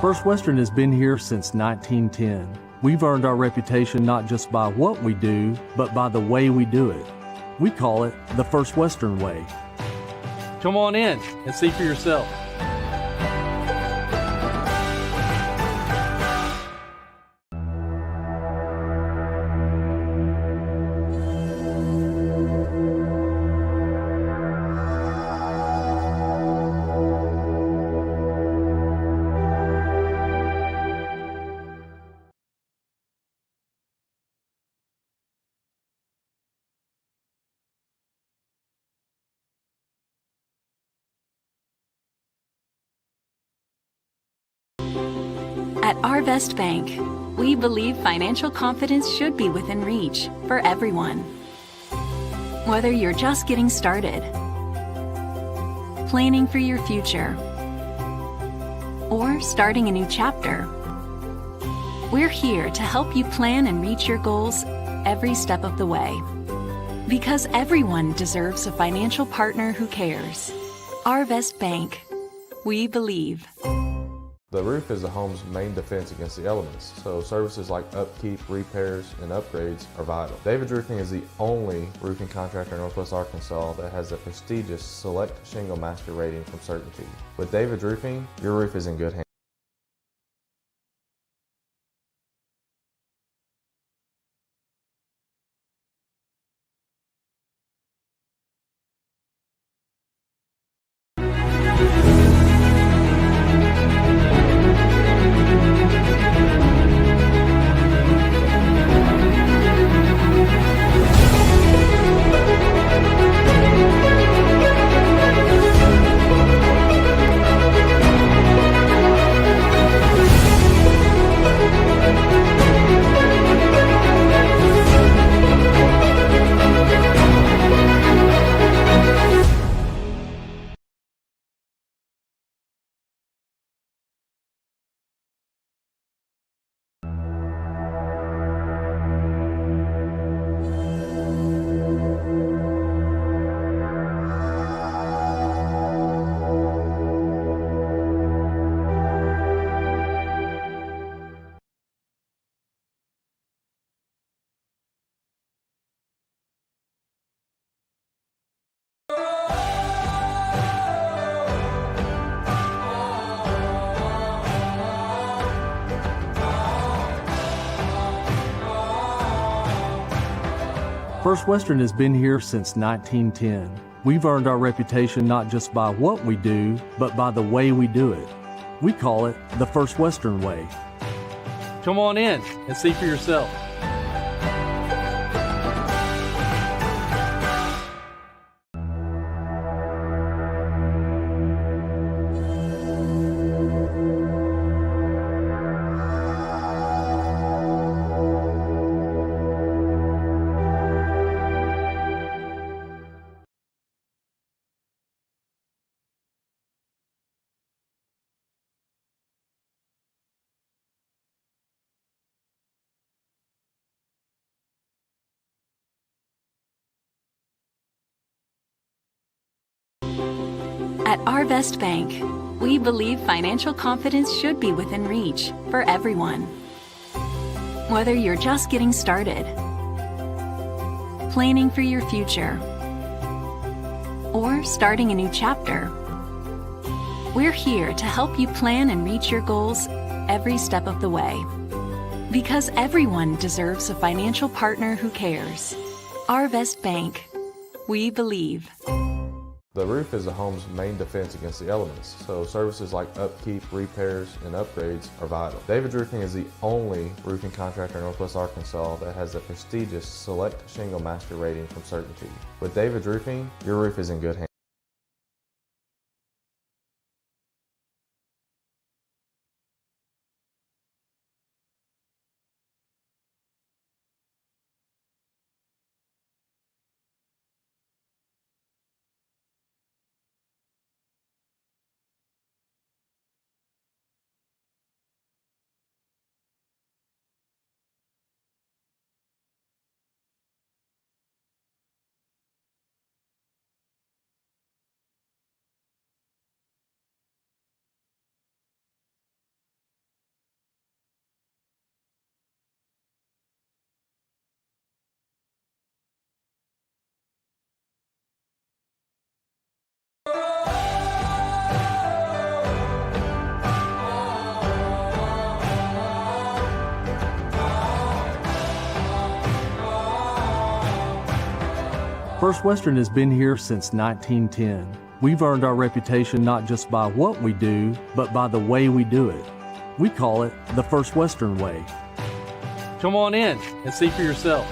First Western has been here since 1910. We've earned our reputation not just by what we do, but by the way we do it. We call it the First Western way. Come on in and see for yourself. At Arvest Bank, we believe financial confidence should be within reach for everyone. Whether you're just getting started, planning for your future, or starting a new chapter, we're here to help you plan and reach your goals every step of the way. Because everyone deserves a financial partner who cares. Arvest Bank, we believe. The roof is the home's main defense against the elements, so services like upkeep, repairs, and upgrades are vital. David's Roofing is the only roofing contractor in Northwest Arkansas that has a prestigious Select Shingle Master rating from Certainty. With David's Roofing, your roof is in good hands. First Western has been here since 1910. We've earned our reputation not just by what we do, but by the way we do it. We call it the First Western way. Come on in and see for yourself. At Arvest Bank, we believe financial confidence should be within reach for everyone. Whether you're just getting started, planning for your future, or starting a new chapter, we're here to help you plan and reach your goals every step of the way. Because everyone deserves a financial partner who cares. Arvest Bank, we believe. The roof is the home's main defense against the elements, so services like upkeep, repairs, and upgrades are vital. David's Roofing is the only roofing contractor in Northwest Arkansas that has a prestigious Select Shingle Master rating from Certainty. With David's Roofing, your roof is in good hands. First Western has been here since 1910. We've earned our reputation not just by what we do, but by the way we do it. We call it the First Western way. Come on in and see for yourself.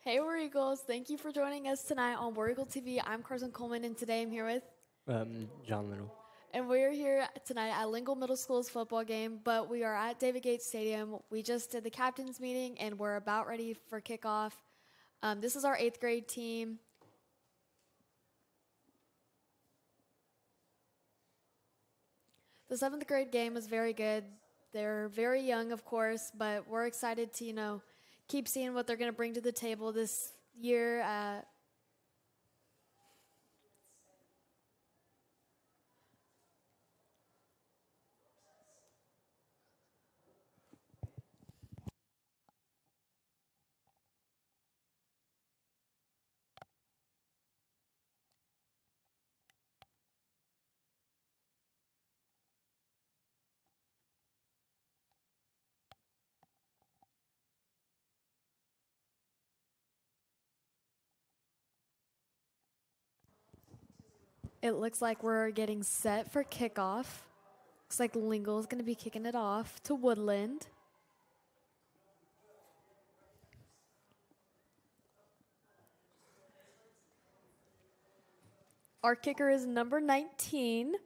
Hey, War Eagles. Thank you for joining us tonight on War Eagle TV. I'm Carson Coleman, and today I'm here with... John Little. And we're here tonight at Lingle Middle School's football game, but we are at David Gates Stadium. We just did the captain's meeting, and we're about ready for kickoff. This is our 8th grade team. The 7th grade game was very good. They're very young, of course, but we're excited to, keep seeing what they're going to bring to the table this year. It looks like we're getting set for kickoff. Looks like Lingle is going to be kicking it off to Woodland. Our kicker is number 19.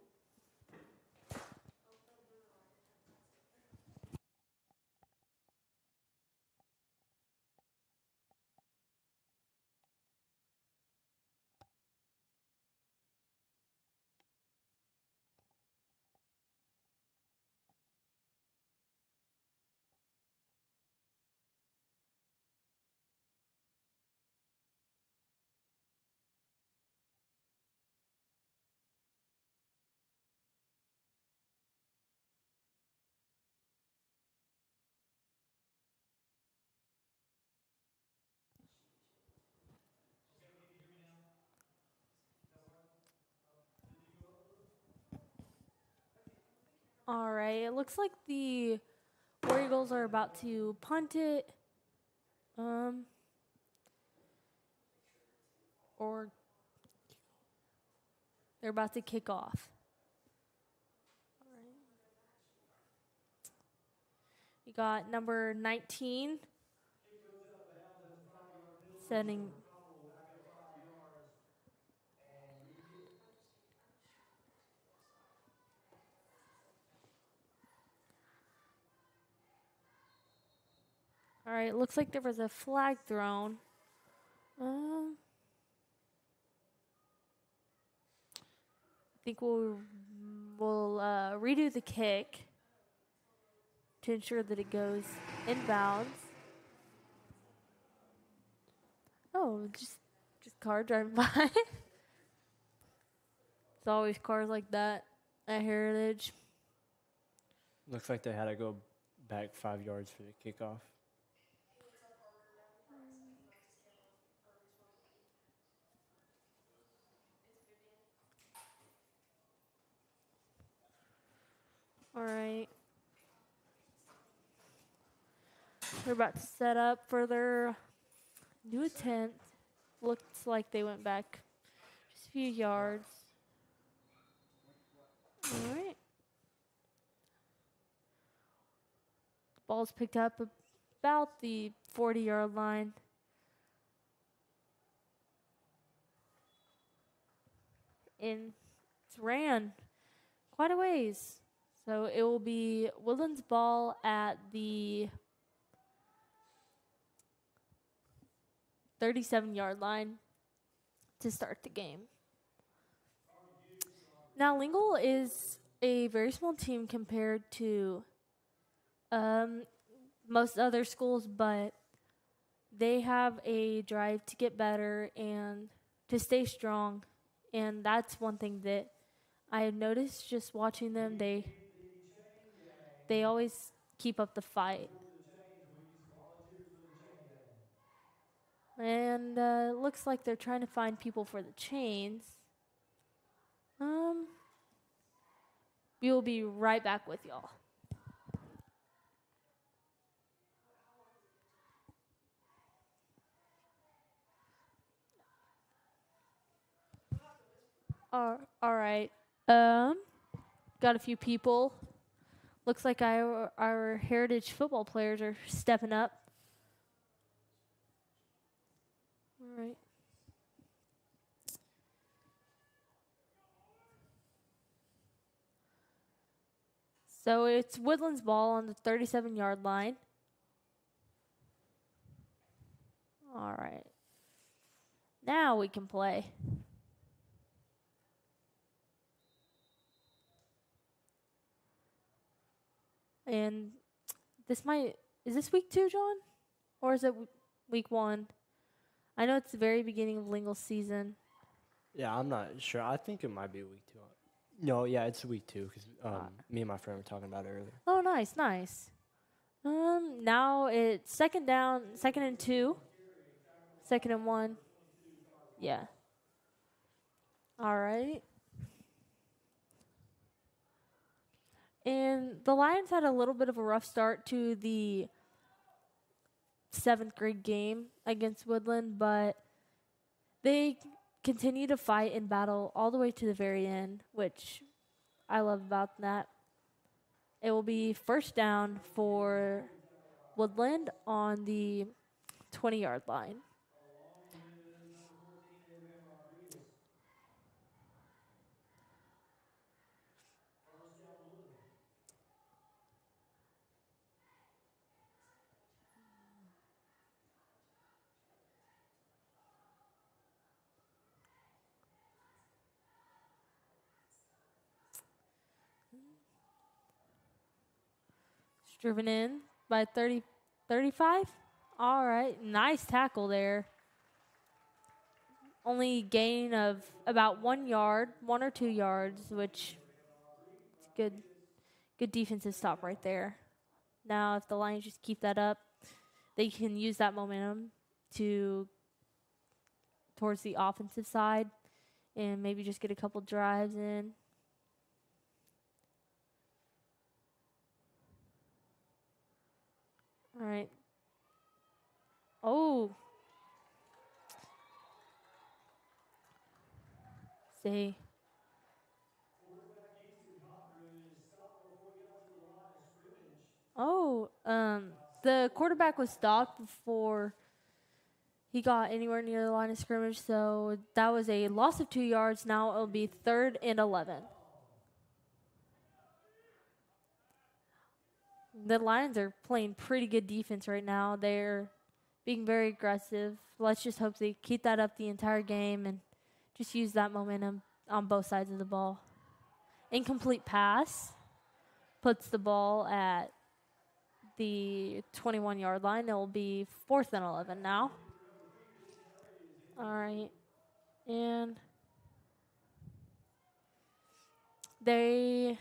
All right, it looks like the War Eagles are about to punt it. Or they're about to kick off. All right. We got number 19 setting All right, looks like there was a flag thrown. I think we'll redo the kick to ensure that it goes inbounds. Oh, just car driving by. It's always cars like that at Heritage. Looks like they had to go back 5 yards for the kickoff. All right. We're about to set up for their new attempt. Looks like they went back just a few yards. All right. Ball's picked up about the 40-yard line. And it's ran quite a ways. So it will be Woodland's ball at the 37-yard line to start the game. Now, Lingle is a very small team compared to most other schools, but they have a drive to get better and to stay strong. And that's one thing that I have noticed just watching them. They always keep up the fight. And it looks like they're trying to find people for the chains. We will be right back with y'all. All right. Got a few people. Looks like our Heritage football players are stepping up. All right. So it's Woodland's ball on the 37-yard line. All right. Now we can play. And is this week 2, John? Or is it week 1? I know it's the very beginning of Lingle's season. Yeah, I'm not sure. I think it might be week 2. No, yeah, it's week 2 because me and my friend were talking about it earlier. Oh, nice. Now it's second down, 2nd and 2, 2nd and 1. Yeah. All right. And the Lions had a little bit of a rough start to the 7th grade game against Woodland, but they continue to fight and battle all the way to the very end, which I love about that. It will be first down for Woodland on the 20-yard line. Driven in by 35. All right, nice tackle there. Only gain of about 1 yard, 1 or 2 yards, which is good defensive stop right there. Now, if the Lions just keep that up, they can use that momentum towards the offensive side and maybe just get a couple drives in. All right. Oh. See. Oh, the quarterback was stopped before he got anywhere near the line of scrimmage, so that was a loss of 2 yards. Now it'll be 3rd and 11. the Lions are playing pretty good defense right now. They're being very aggressive. Let's just hope they keep that up the entire game and just use that momentum on both sides of the ball. Incomplete pass puts the ball at the 21-yard line. It will be 4th and 11 now. All right. And they're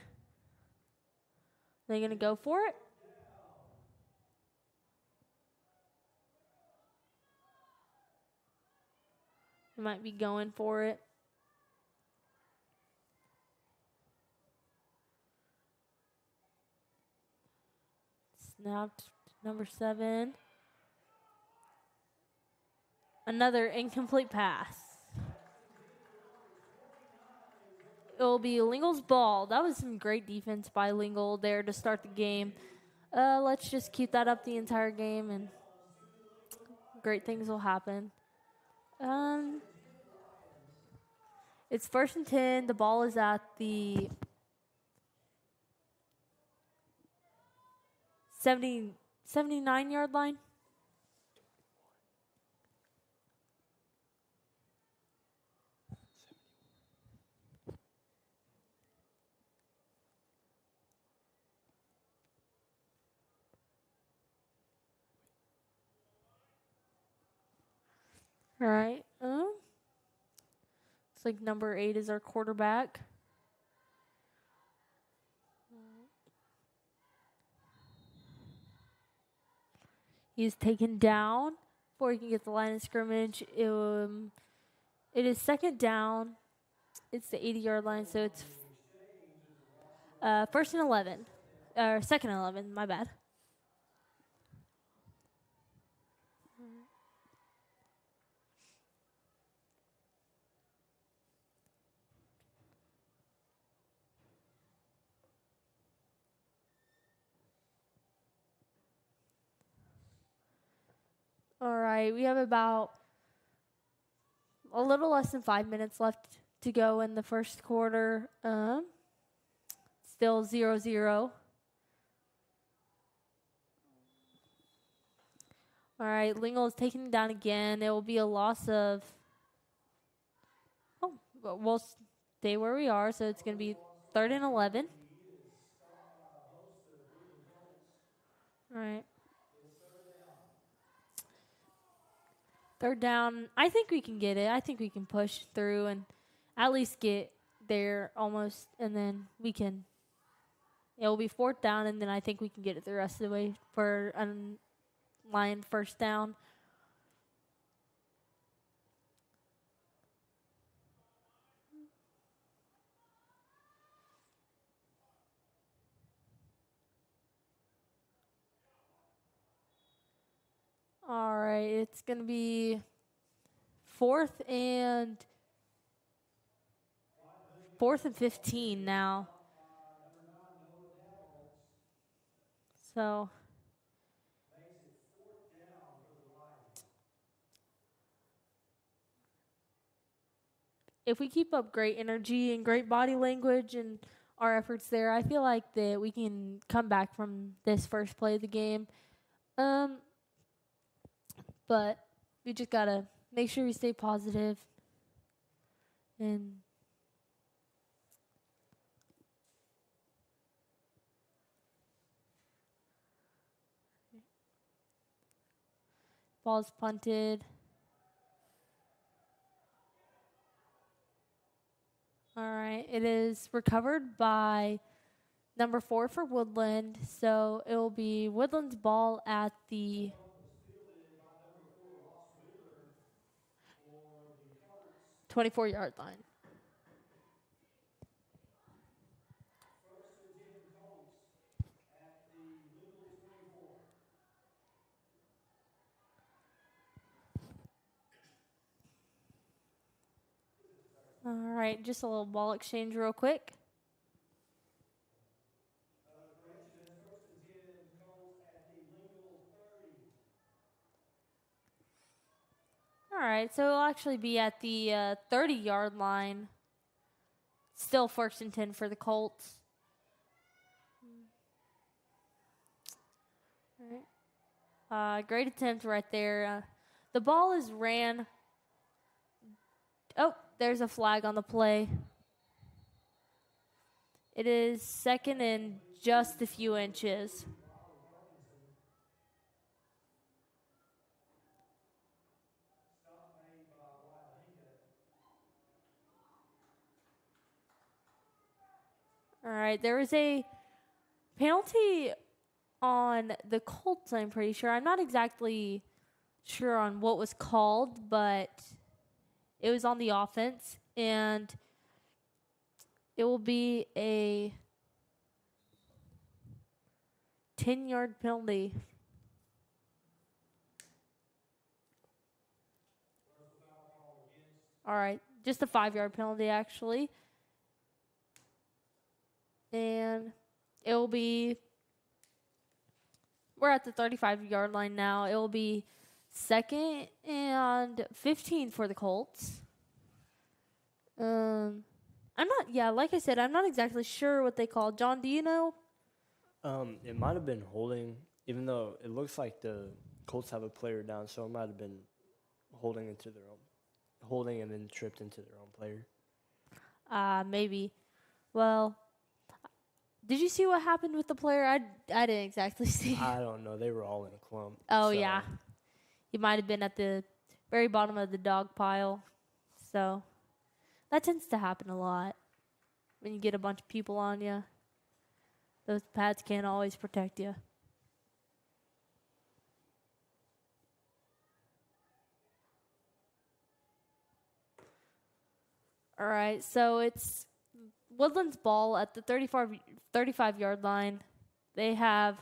going to go for it. They might be going for it. Snapped, number 7. Another incomplete pass. It will be Lingle's ball. That was some great defense by Lingle there to start the game. Let's just keep that up the entire game, and great things will happen. It's 1st and 10. The ball is at the 79-yard line. All right. It's like number 8 is our quarterback. He's taken down before he can get the line of scrimmage. It is 2nd down. It's the 80-yard line, so it's 1st and 11. Or 2nd and 11, my bad. All right, we have about a little less than 5 minutes left to go in the first quarter. Still 0-0. All right, Lingle is taking it down again. It will be a loss of... Oh, we'll stay where we are, so it's going to be 3rd and 11. All right. 3rd down. I think we can get it. I think we can push through and at least get there almost, and then we can. It will be 4th down, and then I think we can get it the rest of the way for a Lion 1st down. All right, it's going to be 4th and 15 now. So if we keep up great energy and great body language and our efforts there, I feel like that we can come back from this first play of the game. But we just got to make sure we stay positive and ball's punted. All right, it is recovered by number 4 for Woodland, so it will be Woodland's ball at the 24-yard line. All right, just a little ball exchange real quick. All right, so it'll actually be at the 30-yard line. Still 1st and 10 for the Colts. Great attempt right there. The ball is ran. Oh, there's a flag on the play. It is second and just a few inches. All right, there was a penalty on the Colts, I'm pretty sure. I'm not exactly sure on what was called, but it was on the offense, and it will be a 10-yard penalty. All right, just a 5-yard penalty, actually. And it will be, we're at the 35-yard line now. It will be 2nd and 15 for the Colts. I'm not, like I said, I'm not exactly sure what they call. John, do you know? It might have been holding, even though it looks like the Colts have a player down, so it might have been holding and then tripped into their own player. Maybe. Well, did you see what happened with the player? I didn't exactly see. I don't know. They were all in a clump. Oh, so. yeah. He might have been at the very bottom of the dog pile. So that tends to happen a lot when you get a bunch of people on you. Those pads can't always protect you. All right, so it's Woodland's ball at the 35-yard line. They have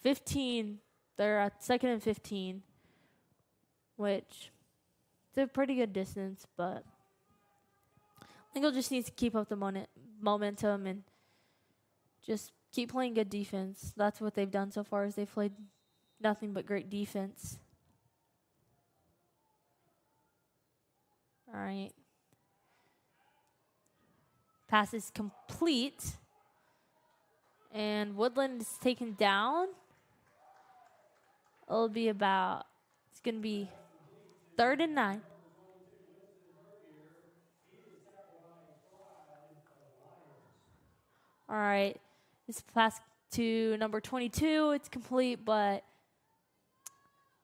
15. They're at 2nd and 15, which is a pretty good distance, but Lingle just needs to keep up the momentum and just keep playing good defense. That's what they've done so far, is they've played nothing but great defense. All right. Pass is complete. And Woodland is taken down. It's going to be 3rd and 9. All right. This pass to number 22. It's complete, but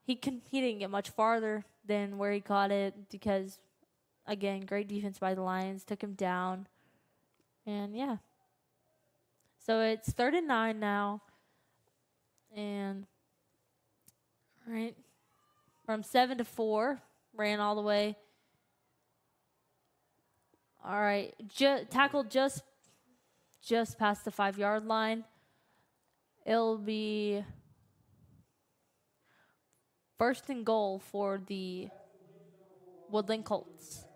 he didn't get much farther than where he caught it because, again, great defense by the Lions. Took him down. And, yeah. So it's 3rd and 9 now. And, all right, from 7 to 4, ran all the way. All right, tackled just past the 5-yard line. It'll be 1st and goal for the Woodland Colts.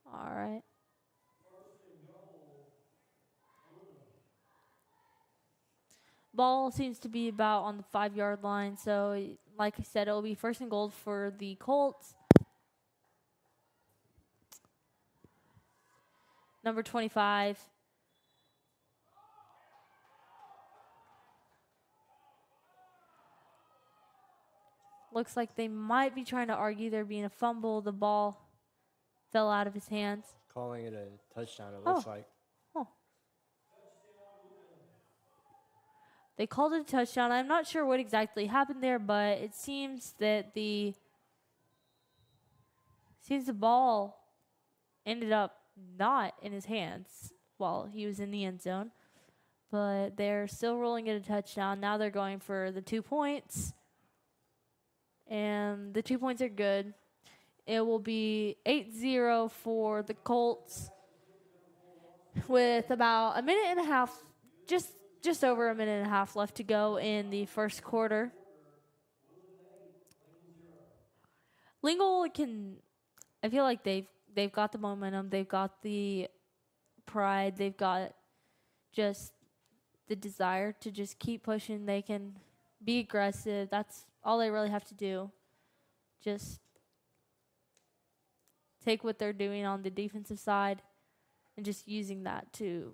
All right. Ball seems to be about on the 5-yard line, so like I said, it'll be 1st and goal for the Colts. Number 25. Looks like they might be trying to argue there being a fumble. The ball fell out of his hands. Calling it a touchdown, it looks like. Oh. They called it a touchdown. I'm not sure what exactly happened there, but it seems that the ball ended up not in his hands while he was in the end zone. But they're still rolling it a touchdown. Now they're going for the 2 points. And the 2 points are good. It will be 8-0 for the Colts with about a minute and a half, just over a minute and a half left to go in the first quarter. Lingle I feel like they've got the momentum, they've got the pride, they've got just the desire to just keep pushing. They can be aggressive. That's all they really have to do. Just take what they're doing on the defensive side and just using that to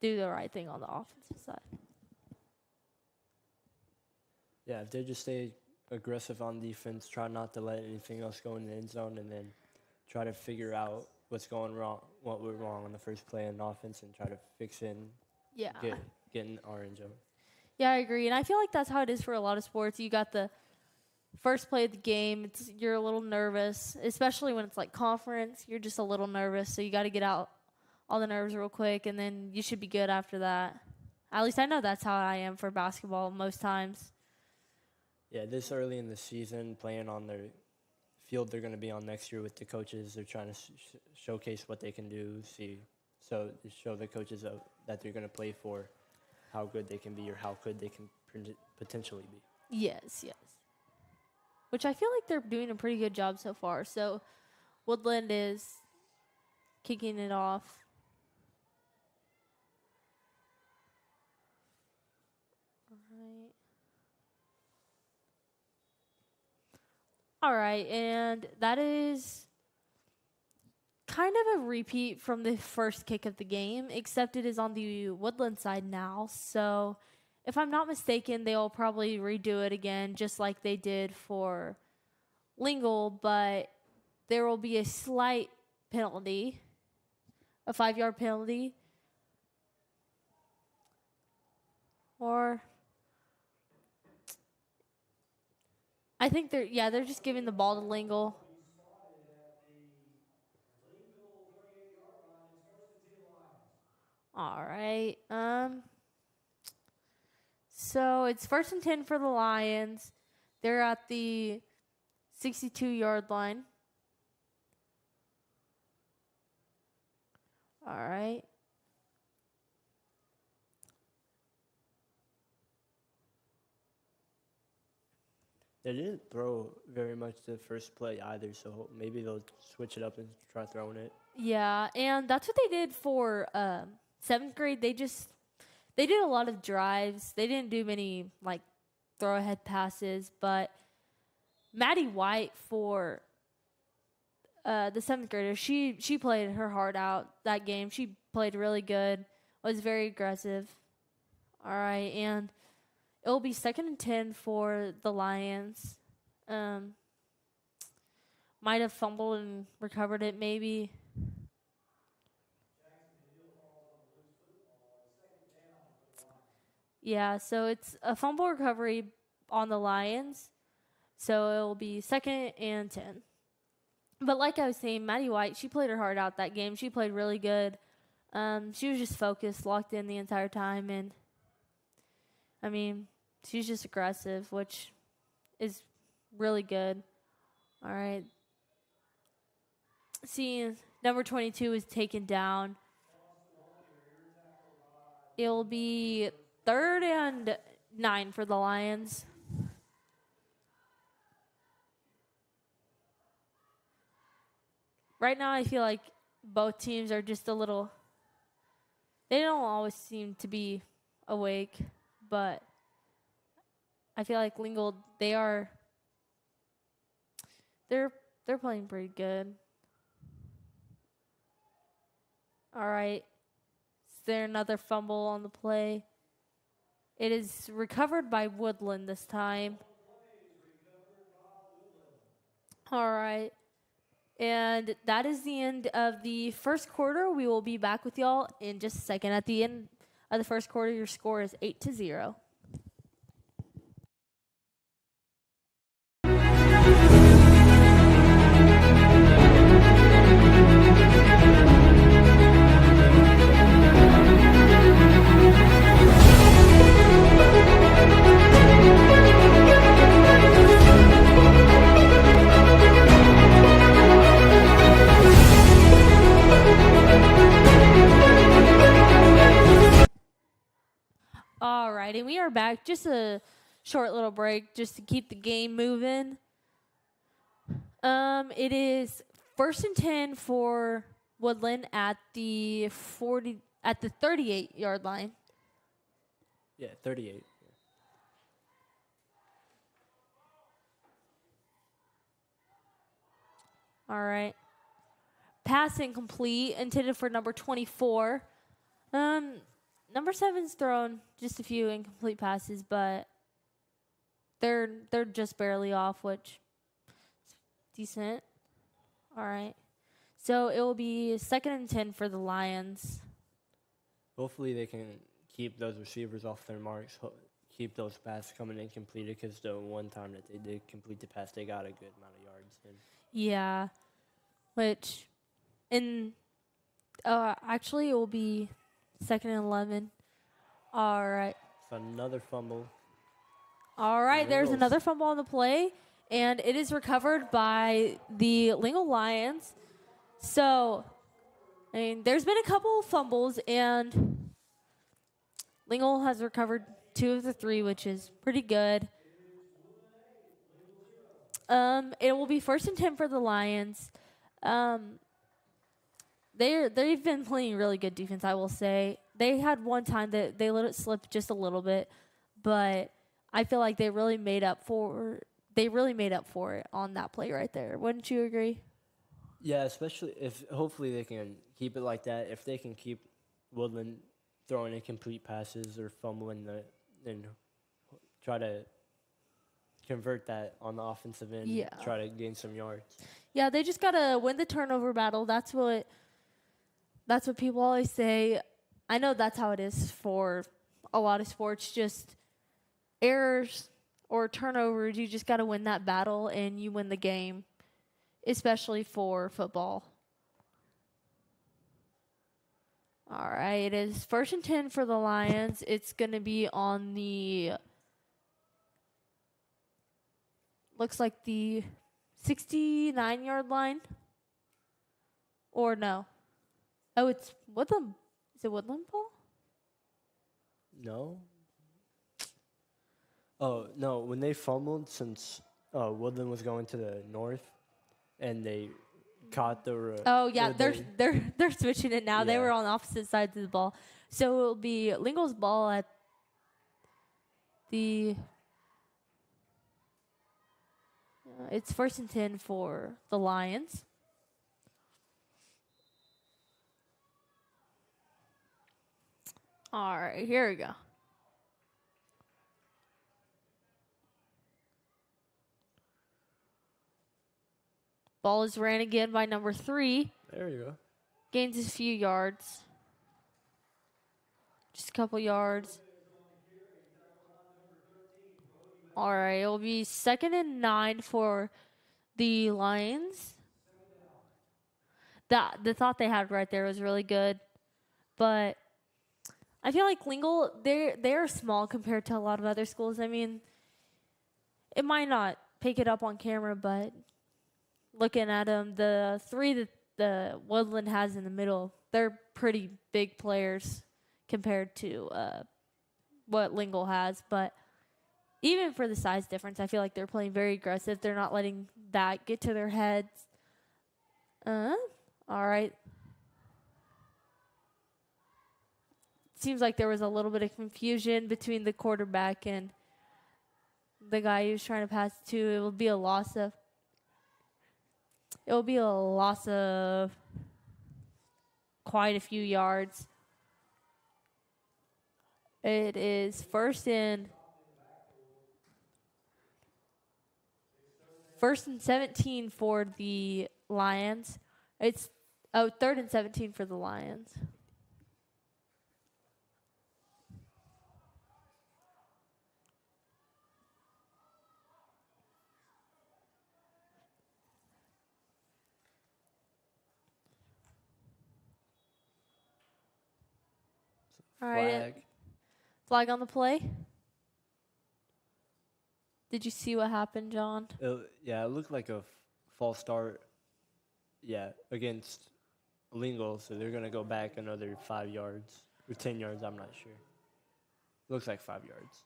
do the right thing on the offensive side. Yeah, if they just stay aggressive on defense, try not to let anything else go in the end zone, and then try to figure out what's going wrong, what went wrong on the first play in offense, and try to fix it and Yeah. get in our end zone. Yeah, I agree. And I feel like that's how it is for a lot of sports. You got the first play of the game, you're a little nervous, especially when it's like conference. You're just a little nervous, so you got to get out all the nerves real quick, and then you should be good after that. At least I know that's how I am for basketball most times. Yeah, this early in the season, playing on the field they're going to be on next year with the coaches, they're trying to showcase what they can do, so to show the coaches that they're going to play for how good they can be or how good they can potentially be. Yes. Which I feel like they're doing a pretty good job so far. So Woodland is kicking it off. All right, and that is kind of a repeat from the first kick of the game, except it is on the Woodland side now. So if I'm not mistaken, they'll probably redo it again, just like they did for Lingle, but there will be a slight penalty, a 5-yard penalty. Or I think they're just giving the ball to Lingle. All right. So it's 1st and 10 for the Lions. They're at the 62-yard line. All right. They didn't throw very much the first play either, so maybe they'll switch it up and try throwing it. Yeah, and that's what they did for 7th grade. They did a lot of drives. They didn't do many like throw ahead passes, but Maddie White for the 7th grader, she played her heart out that game. She played really good, was very aggressive. All right, and it will be 2nd and 10 for the Lions. Might have fumbled and recovered it maybe. Yeah, so it's a fumble recovery on the Lions. So it will be 2nd and 10. But like I was saying, Maddie White, she played her heart out that game. She played really good. She was just focused, locked in the entire time. And, I mean, she's just aggressive, which is really good. All right. See, number 22 is taken down. It will be 3rd and 9 for the Lions. Right now, I feel like both teams are just a little. They don't always seem to be awake, but I feel like Lingle, they're playing pretty good. All right. Is there another fumble on the play? It is recovered by Woodland this time. All right. And that is the end of the first quarter. We will be back with y'all in just a second. At the end of the first quarter, your score is 8-0. All right, and we are back. Just a short little break just to keep the game moving. It is 1st and 10 for Woodland at the 38-yard line. Yeah, 38. All right. pass incomplete, intended for number 24. Number 7's thrown just a few incomplete passes, but they're just barely off, which is decent. All right. So it will be 2nd and 10 for the Lions. Hopefully they can keep those receivers off their marks, keep those passes coming in completed, because the one time that they did complete the pass, they got a good amount of yards in. Yeah. Which, actually, it will be 2nd and 11. All right. So another fumble. All right, there's Lingles. another fumble on the play, and it is recovered by the Lingle Lions. So, I mean, there's been a couple of fumbles, and Lingle has recovered 2 of the 3, which is pretty good. It will be 1st and 10 for the Lions. They've been playing really good defense, I will say. They had one time that they let it slip just a little bit, but I feel like they really made up for it on that play right there. Wouldn't you agree? Yeah, especially if hopefully they can keep it like that. If they can keep Woodland throwing incomplete passes or fumbling and try to convert that on the offensive end, Yeah. try to gain some yards. Yeah, they just gotta win the turnover battle. That's what people always say. I know that's how it is for a lot of sports. Just errors or turnovers, you just gotta win that battle and you win the game, especially for football. All right, it is 1st and 10 for the Lions. It's gonna be on the looks like the 69-yard line. Or no. Oh, it's Woodland. Is it Woodland, Paul? No. Oh, no. When they fumbled, since Woodland was going to the north, and they caught the... Oh, yeah. They're switching it now. They Yeah. were on opposite sides of the ball. So it will be Lingle's ball at the... it's 1st and 10 for the Lions. All right, here we go. Ball is ran again by number 3. There you go. Gains a few yards. Just a couple yards. All right, it will be 2nd and 9 for the Lions. The thought they had right there was really good, but I feel like Lingle, they're small compared to a lot of other schools. I mean, it might not pick it up on camera, but looking at them, the 3 that the Woodland has in the middle, they're pretty big players compared to what Lingle has, but even for the size difference, I feel like they're playing very aggressive. They're not letting that get to their heads. All right. Seems like there was a little bit of confusion between the quarterback and the guy he was trying to pass to. It will be a loss of quite a few yards. It is 1st and 17 for the Lions. It's 3rd and 17 for the Lions. All right. Flag on the play. Did you see what happened, John? It looked like a false start. Yeah, against Lingle, so they're gonna go back another 5 yards or 10 yards. I'm not sure. Looks like 5 yards.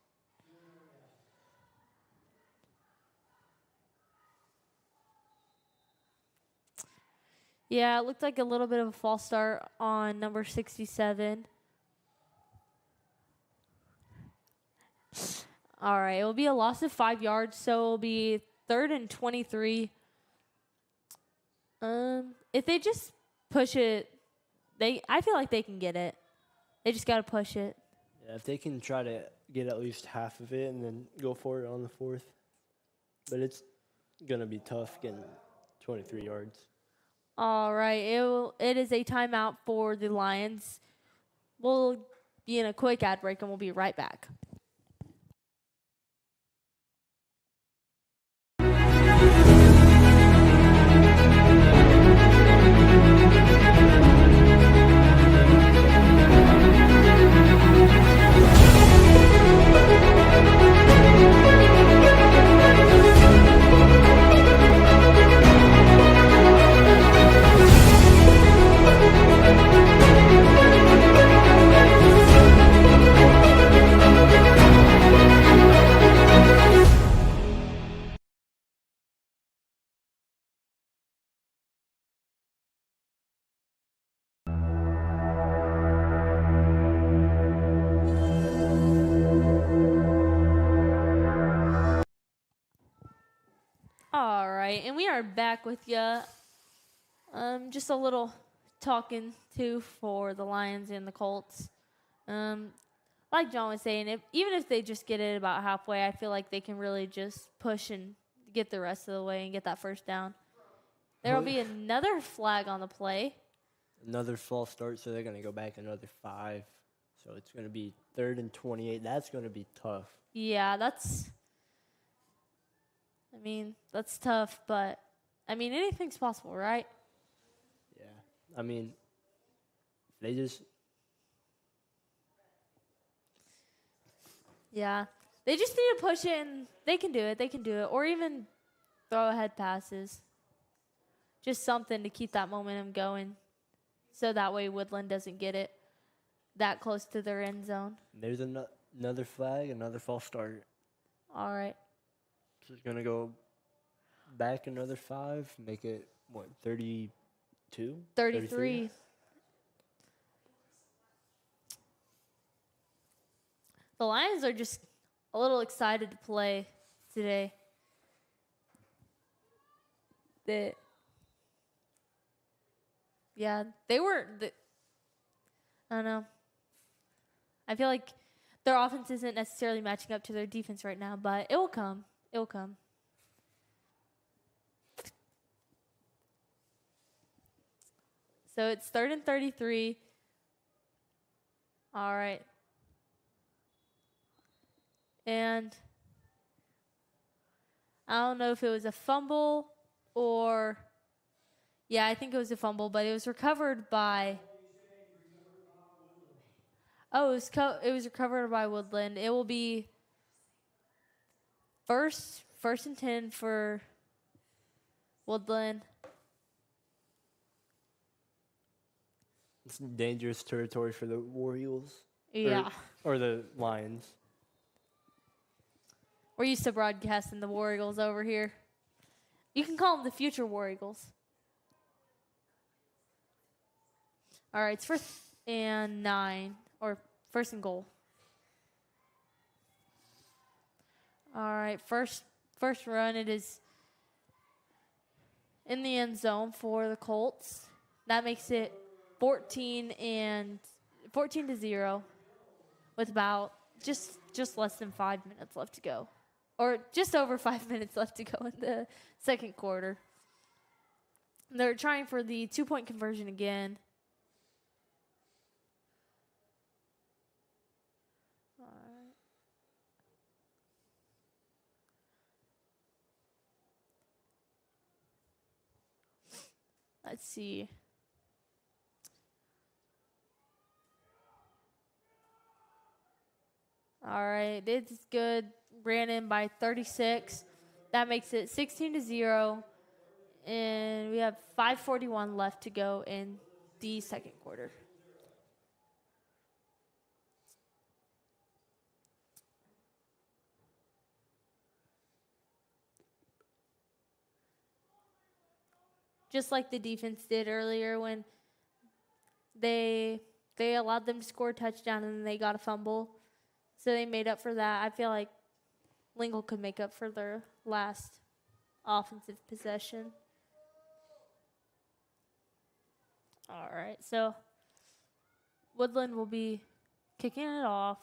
Yeah, it looked like a little bit of a false start on number 67. All right, it will be a loss of 5 yards, so it will be 3rd and 23. If they just push it. I feel like they can get it. They just got to push it. Yeah, if they can try to get at least half of it and then go for it on the fourth. But it's going to be tough getting 23 yards. All right. It is a timeout for the Lions. We'll be in a quick ad break, and we'll be right back. All right, and we are back with you. Just a little talking too for the Lions and the Colts. Like John was saying, even if they just get it about halfway, I feel like they can really just push and get the rest of the way and get that first down. There will be another flag on the play. Another false start, so they're going to go back another 5. So it's going to be 3rd and 28. That's going to be tough. Yeah, that's tough, but, anything's possible, right? Yeah. They just... Yeah. They just need to push it, and they can do it. They can do it. Or even throw ahead passes. Just something to keep that momentum going. So that way Woodland doesn't get it that close to their end zone. There's another flag, another false start. All right. So it's going to go back another 5, make it, 32? 33. The Lions are just a little excited to play today. They weren't. I don't know. I feel like their offense isn't necessarily matching up to their defense right now, but it will come. It will come. So it's 3rd and 33. All right. And I don't know if it was a fumble or... Yeah, I think it was a fumble, but it was recovered by... Oh, it was recovered by Woodland. It will be first and 10 for Woodland. It's dangerous territory for the War Eagles. Yeah. Or the Lions. We're used to broadcasting the War Eagles over here. You can call them the future War Eagles. All right, it's 1st and 9, or 1st and goal. All right, first run, it is in the end zone for the Colts. That makes it 14 to 0 with about just less than 5 minutes left to go. Or just over 5 minutes left to go in the second quarter. They're trying for the 2-point conversion again. Let's see. All right, it's good. Ran in by 36. That makes it 16 to 0. And we have 5:41 left to go in the second quarter. Just like the defense did earlier when they allowed them to score a touchdown and then they got a fumble. So they made up for that. I feel like Lingle could make up for their last offensive possession. All right. So Woodland will be kicking it off.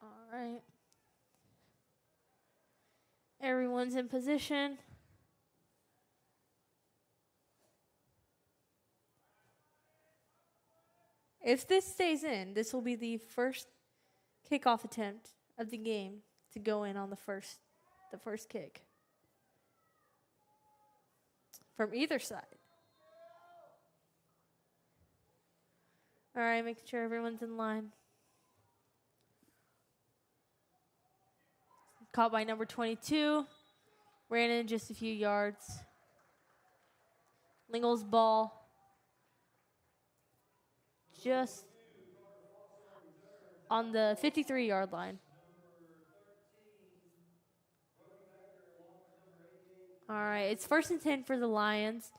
All right. Everyone's in position. If this stays in, this will be the first kickoff attempt of the game to go in on the first kick from either side. All right, making sure everyone's in line. Caught by number 22. Ran in just a few yards. Lingle's ball. Just on the 53-yard line. All right, it's 1st and 10 for the Lions.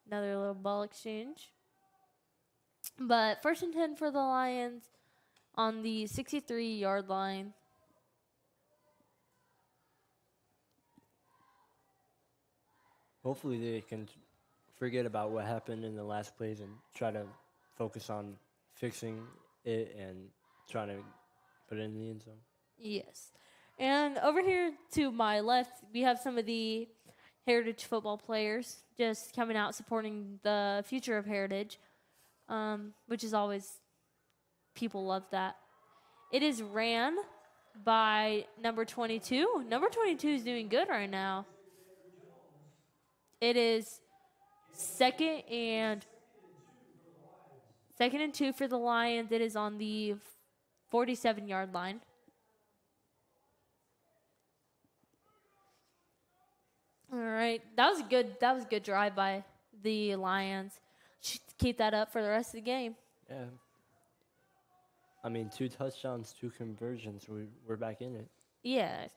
Another little ball exchange. But 1st and 10 for the Lions on the 63-yard line. Hopefully they can forget about what happened in the last plays and try to focus on fixing it and trying to put it in the end zone. Yes. And over here to my left, we have some of the Heritage football players just coming out supporting the future of Heritage, which is always, people love that. It is ran by number 22. Number 22 is doing good right now. It is second and 2 for the Lions. It is on the 47-yard line. All right, that was a good drive by the Lions. Should keep that up for the rest of the game. Yeah. I mean, 2 touchdowns, 2 conversions. We're back in it. Yeah.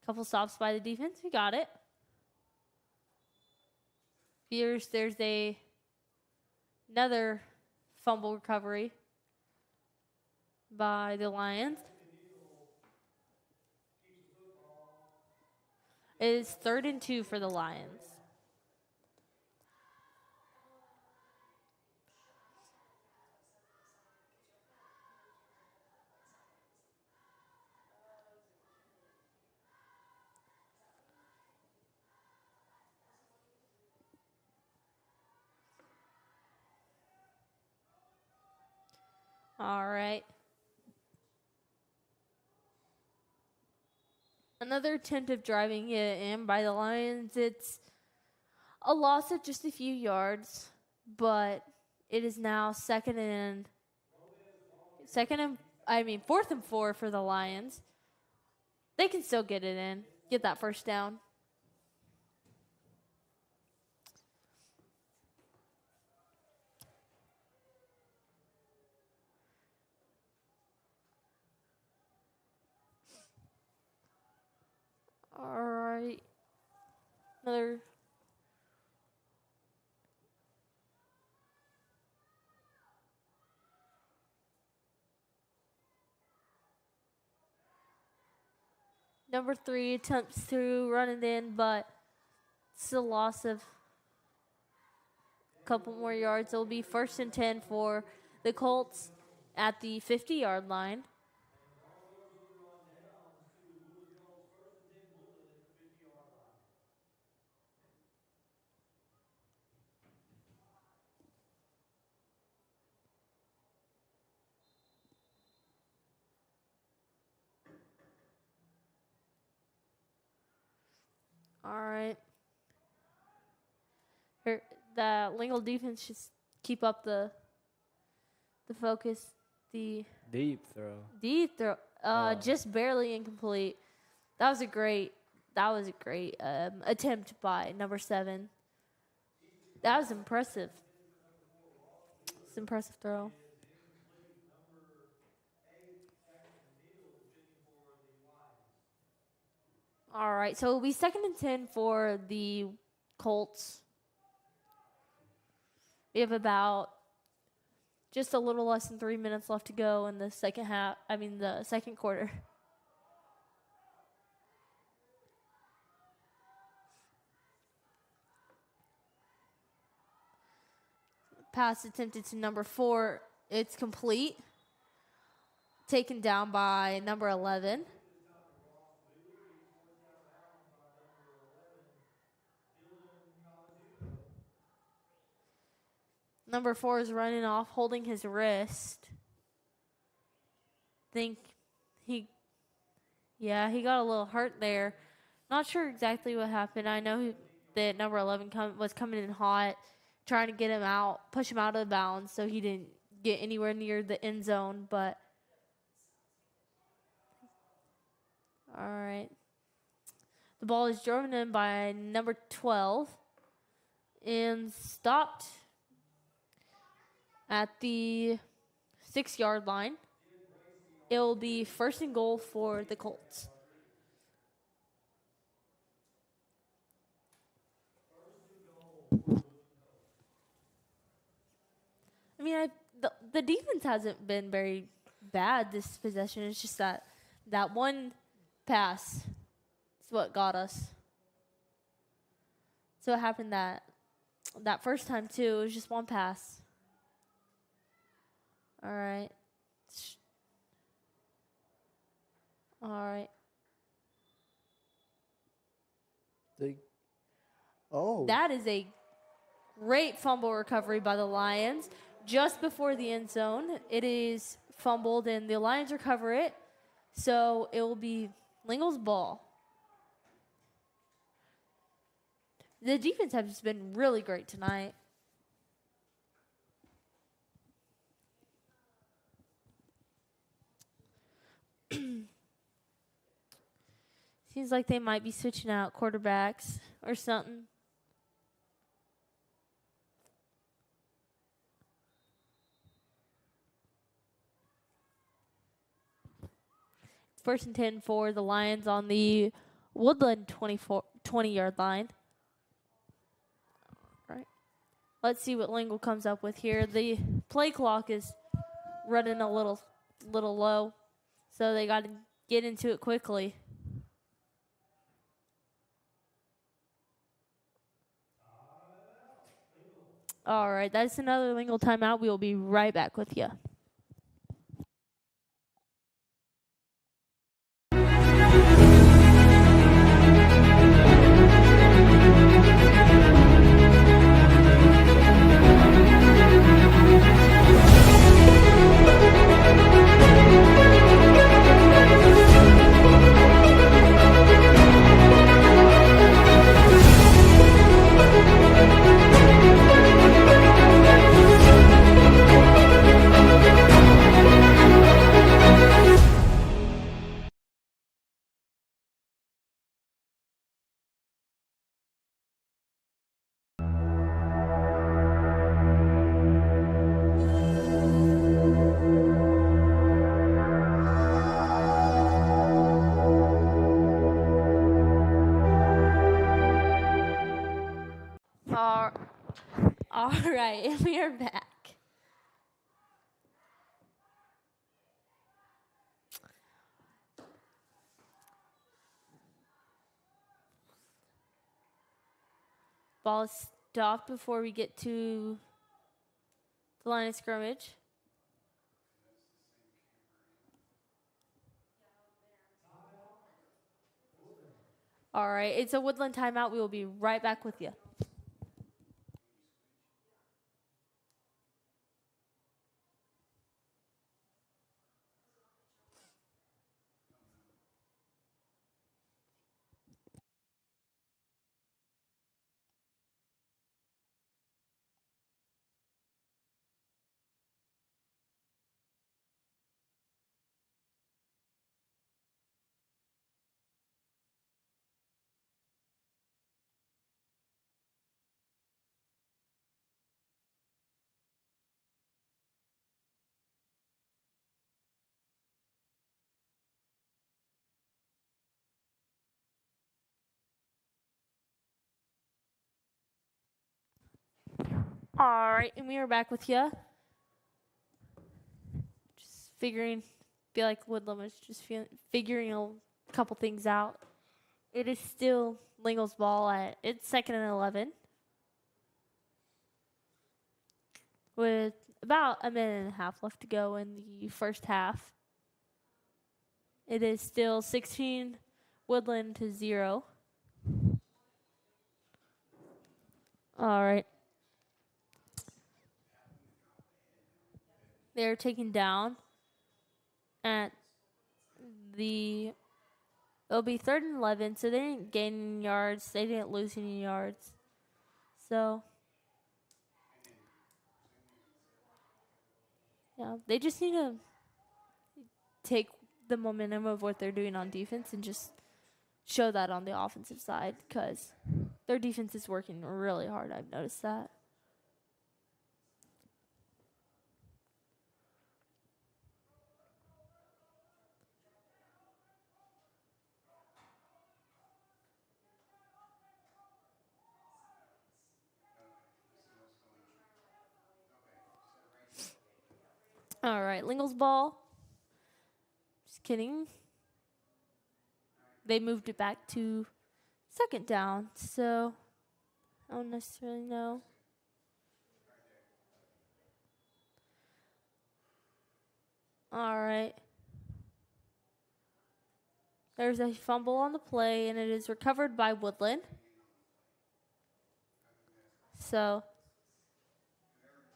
Couple stops by the defense. We got it. There's another fumble recovery by the Lions. It is 3rd and 2 for the Lions. All right. Another attempt of driving it in by the Lions. It's a loss of just a few yards, but it is now 4th and 4 for the Lions. They can still get it in, get that first down. All right. Another. Number 3 attempts to run it in, but it's a loss of a couple more yards. It'll be 1st and 10 for the Colts at the 50-yard line. All right. Here, the Lingle defense just keep up the focus. The Deep throw. Just barely incomplete. That was a great attempt by number 7. That was impressive. It's an impressive throw. All right, so it'll be 2nd and 10 for the Colts. We have about just a little less than 3 minutes left to go in the the second quarter. Pass attempted to number 4. It's complete. Taken down by number 11. Number 4 is running off, holding his wrist. Think he got a little hurt there. Not sure exactly what happened. I know that number 11 was coming in hot, trying to get him out, push him out of bounds so he didn't get anywhere near the end zone. But, all right. The ball is driven in by number 12 and stopped at the 6-yard line. It will be 1st and goal for the Colts. I mean, the defense hasn't been very bad this possession. It's just that one pass is what got us. So it happened that first time too. It was just one pass. All right. That is a great fumble recovery by the Lions. Just before the end zone, it is fumbled, and the Lions recover it. So it will be Lingle's ball. The defense has just been really great tonight. Seems like they might be switching out quarterbacks or something. First and 10 for the Lions on the Woodland 20-yard line. All right. Let's see what Lingle comes up with here. The play clock is running a little low, so they got to get into it quickly. All right, that's another Lingle timeout. We will be right back with you. All right, we are back. Ball is stopped before we get to the line of scrimmage. All right, it's a Woodland timeout. We will be right back with you. All right, and we are back with you. Just figuring, feel like Woodland was just figuring a couple things out. It is still Lingle's ball at it's 2nd and 11 with about a minute and a half left to go in the first half. It is still 16 Woodland to 0. All right. They're taken down at it'll be 3rd and 11, so they didn't gain any yards. They didn't lose any yards. So, yeah, they just need to take the momentum of what they're doing on defense and just show that on the offensive side because their defense is working really hard. I've noticed that. All right, Lingle's ball. Just kidding. They moved it back to 2nd down, so I don't necessarily know. All right. There's a fumble on the play, and it is recovered by Woodland. So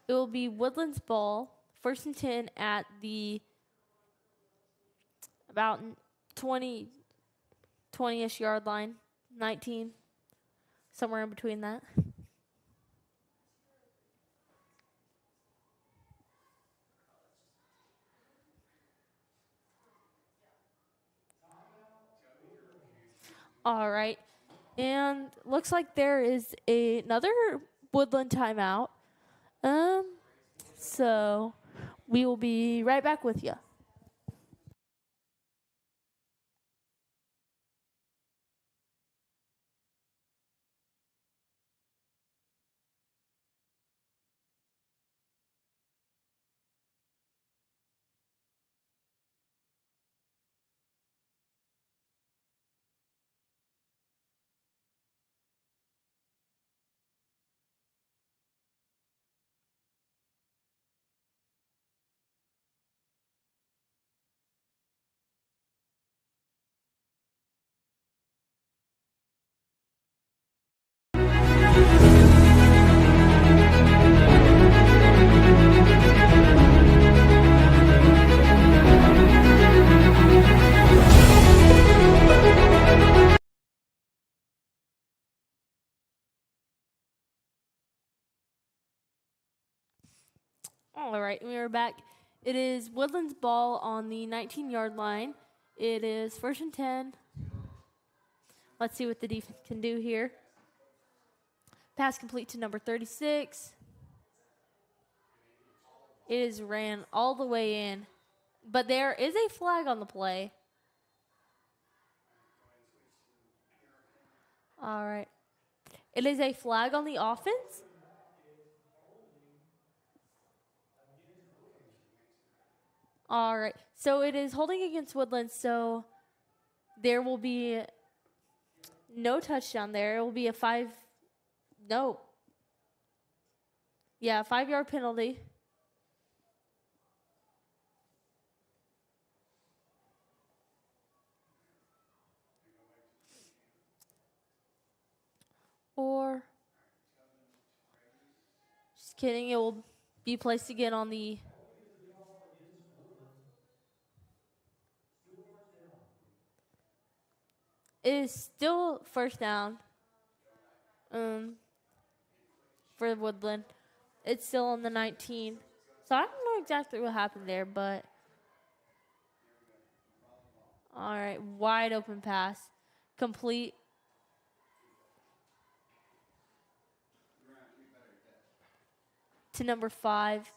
it will be Woodland's ball, 1st and 10 at the about 20-ish yard line, 19, somewhere in between that. All right. And looks like there is another Woodland timeout. So we will be right back with you. All right, we are back. It is Woodland's ball on the 19-yard line. It is 1st and 10. Let's see what the defense can do here. Pass complete to number 36. It is ran all the way in. But there is a flag on the play. All right. It is a flag on the offense. All right. So it is holding against Woodland, so there will be no touchdown there. It will be a 5-yard penalty. Or, just kidding, it will be placed again on the. It is still 1st down for Woodland. It's still on the 19. So I don't know exactly what happened there, but. All right, wide open pass. Complete. To number 5.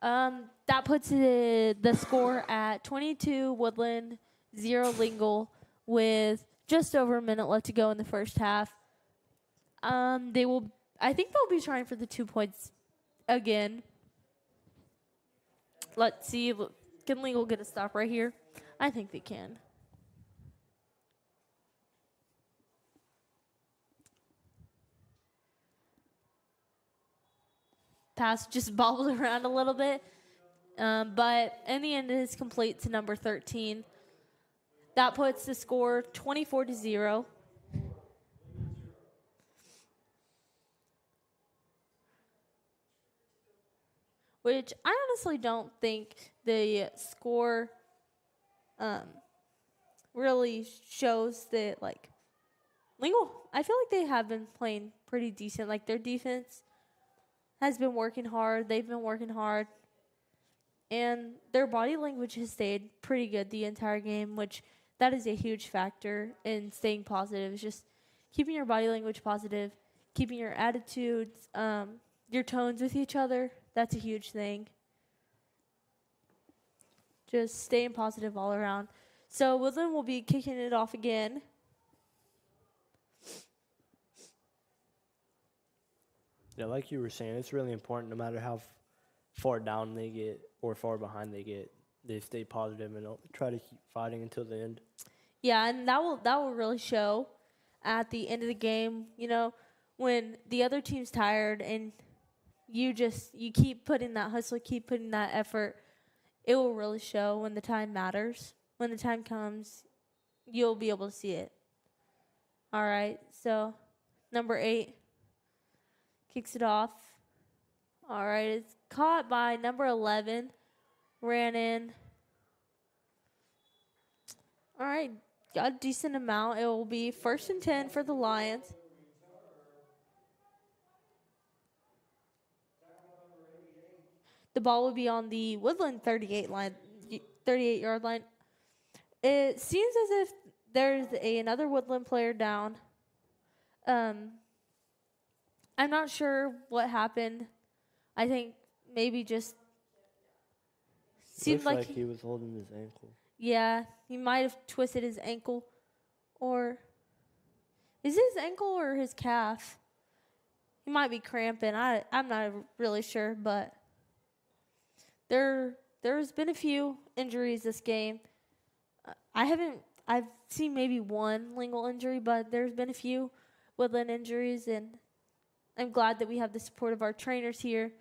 That puts the score at 22 Woodland, 0 Lingle with just over a minute left to go in the first half. I think they'll be trying for the 2 points again. Let's see. Can Lingle get a stop right here? I think they can. Pass just bobbled around a little bit. But in the end, it is complete to number 13. That puts the score 24-0. Which I honestly don't think the score really shows that, like, Lingle, I feel like they have been playing pretty decent. Like, their defense has been working hard. They've been working hard. And their body language has stayed pretty good the entire game, which that is a huge factor in staying positive. It's just keeping your body language positive, keeping your attitudes, your tones with each other. That's a huge thing. Just staying positive all around. So Woodland will be kicking it off again. Yeah, like you were saying, it's really important no matter how far down they get or far behind they get, they stay positive and try to keep fighting until the end. Yeah, and that will really show at the end of the game. You know, when the other team's tired and you keep putting that hustle, keep putting that effort, it will really show when the time matters. When the time comes, you'll be able to see it. All right, so number 8 kicks it off. All right, it's caught by number 11. Ran in. All right, got a decent amount. It will be 1st and 10 for the Lions. The ball will be on the Woodland 38-yard line. It seems as if there's another Woodland player down. I'm not sure what happened. I think maybe just seemed Looks like he was holding his ankle. Yeah, he might have twisted his ankle. Or is it his ankle or his calf? He might be cramping. I'm not really sure, but there's been a few injuries this game. I've seen maybe one Lingle injury, but there's been a few Woodland injuries, and I'm glad that we have the support of our trainers here.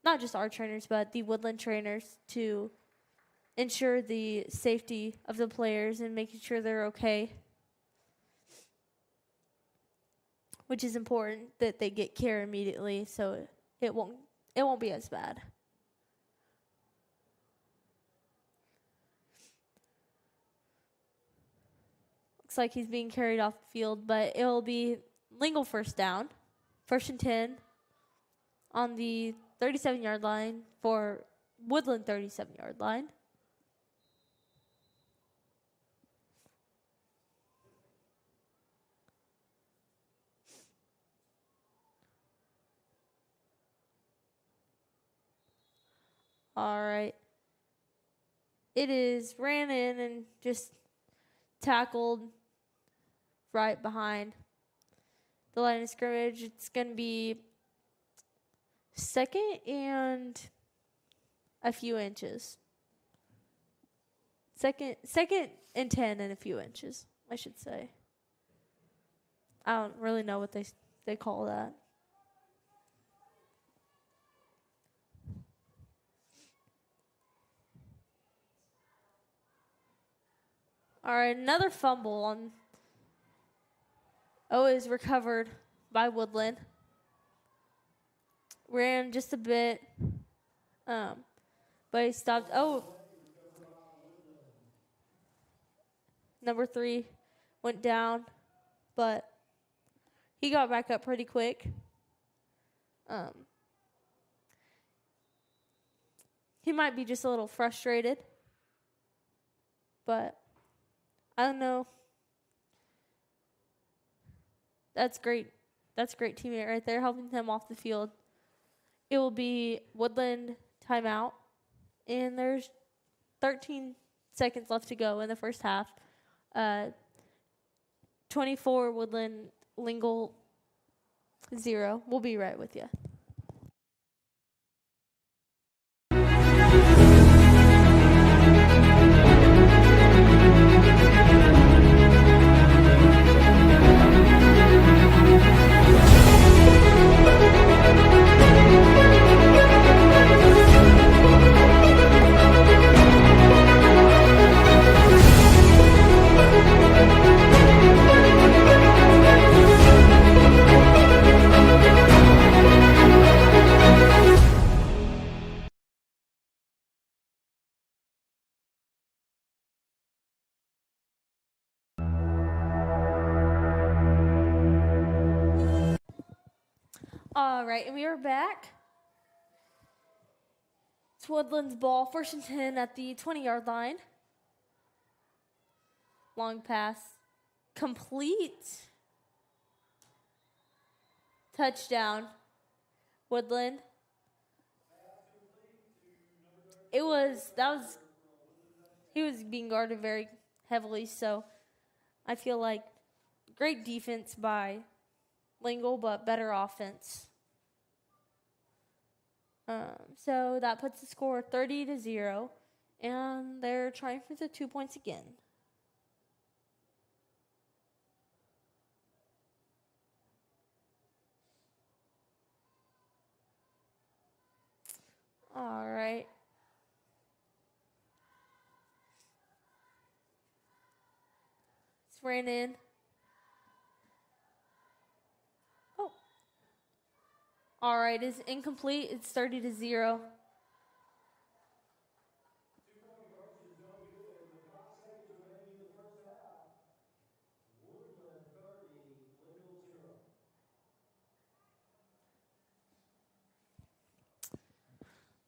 Not just our trainers, but the Woodland trainers to ensure the safety of the players and making sure they're okay. Which is important that they get care immediately so it won't be as bad. Looks like he's being carried off the field, but it'll be Lingle first down. 1st and 10 on the 37-yard line for Woodland 37-yard line. All right. It is ran in and just tackled right behind the line of scrimmage. It's going to be 2nd and a few inches. Second and 10 and a few inches, I should say. I don't really know what they call that. All right, another fumble on. Is recovered by Woodland. Ran just a bit, but he stopped. Number 3 went down, but he got back up pretty quick. He might be just a little frustrated, but I don't know. That's great. That's a great teammate right there, helping him off the field. It will be Woodland timeout, and there's 13 seconds left to go in the first half. 24 Woodland, Lingle 0. We'll be right with you. All right, and we are back. It's Woodland's ball, 1st and 10 at the 20-yard line. Long pass. Complete. Touchdown. Woodland. He was being guarded very heavily, so I feel like great defense by Lingle, but better offense. So that puts the score 30-0, and they're trying for the 2 points again. All right. It's ran in. Oh. All right, it's incomplete. It's 30-0.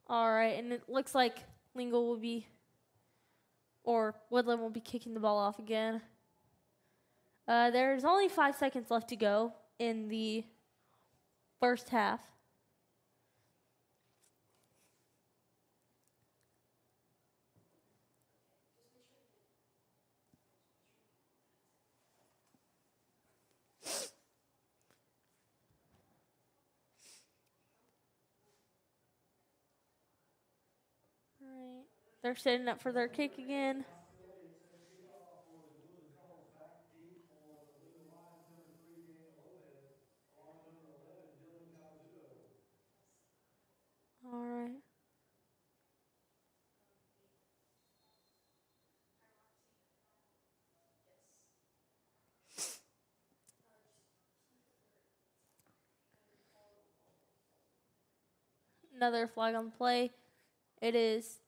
All right, and it looks like Lingle will be, or Woodland will be kicking the ball off again. There's only 5 seconds left to go in the first half. All right, they're setting up for their kick again. All right. Another flag on the play. It is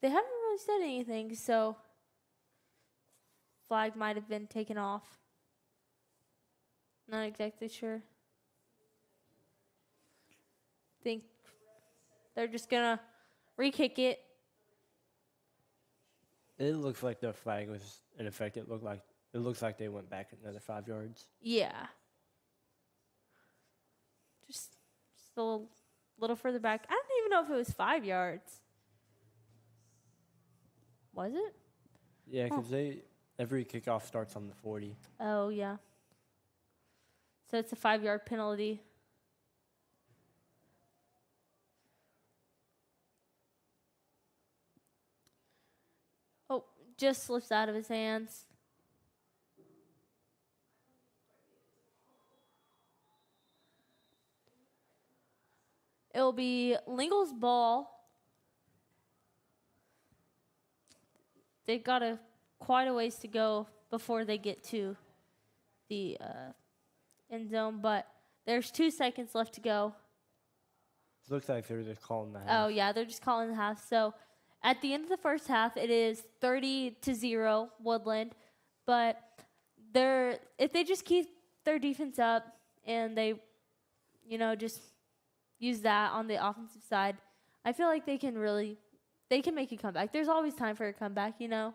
they haven't really said anything, so flag might have been taken off. Not exactly sure. Think they're just gonna re-kick it. It looks like the flag was in effect. It looks like they went back another 5 yards. Yeah. Just a little further back. I don't even know if it was 5 yards. Was it? Yeah, because every kickoff starts on the 40. Oh, yeah. So it's a 5-yard penalty. Oh, just slips out of his hands. It'll be Lingle's ball. They've got quite a ways to go before they get to the end zone, but there's 2 seconds left to go. It looks like they're just calling the half. Oh, yeah, they're just calling the half. So at the end of the first half, it is 30-0 Woodland, but if they just keep their defense up and they, just use that on the offensive side, I feel like they can make a comeback. There's always time for a comeback, Yeah,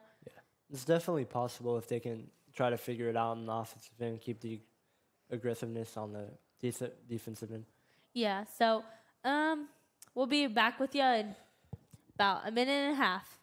it's definitely possible if they can try to figure it out on the offensive end, keep the aggressiveness on the defensive end. Yeah, so we'll be back with you in about a minute and a half.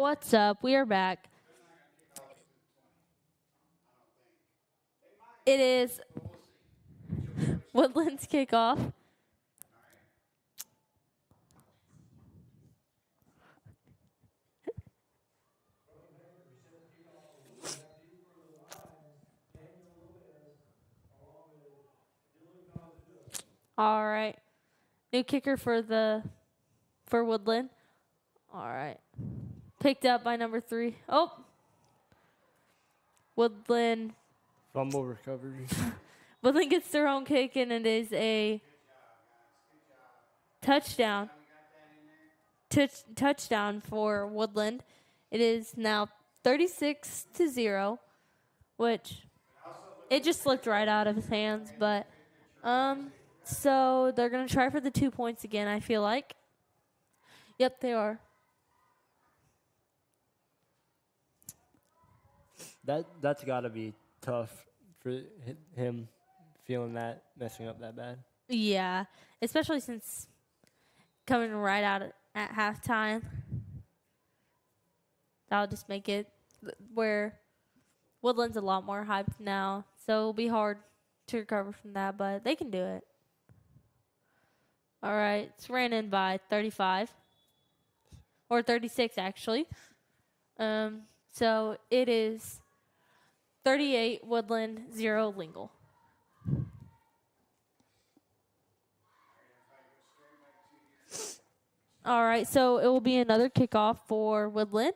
What's up? We are back. It is Woodland's kickoff. All right. New kicker for Woodland. All right. Picked up by number 3. Oh. Woodland Fumble recovery. Woodland gets their own kick, and it is a touchdown. Touchdown for Woodland. It is now 36-0, which it just slipped right out of his hands. But so they're gonna try for the 2 points again, I feel like. Yep, they are. That's got to be tough for him feeling that, messing up that bad. Yeah, especially since coming right out at halftime. That'll just make it where Woodland's a lot more hyped now, so it'll be hard to recover from that, but they can do it. All right, it's ran in by 35, or 36 actually. So it is 38 Woodland, 0 Lingle. All right, so it will be another kickoff for Woodland.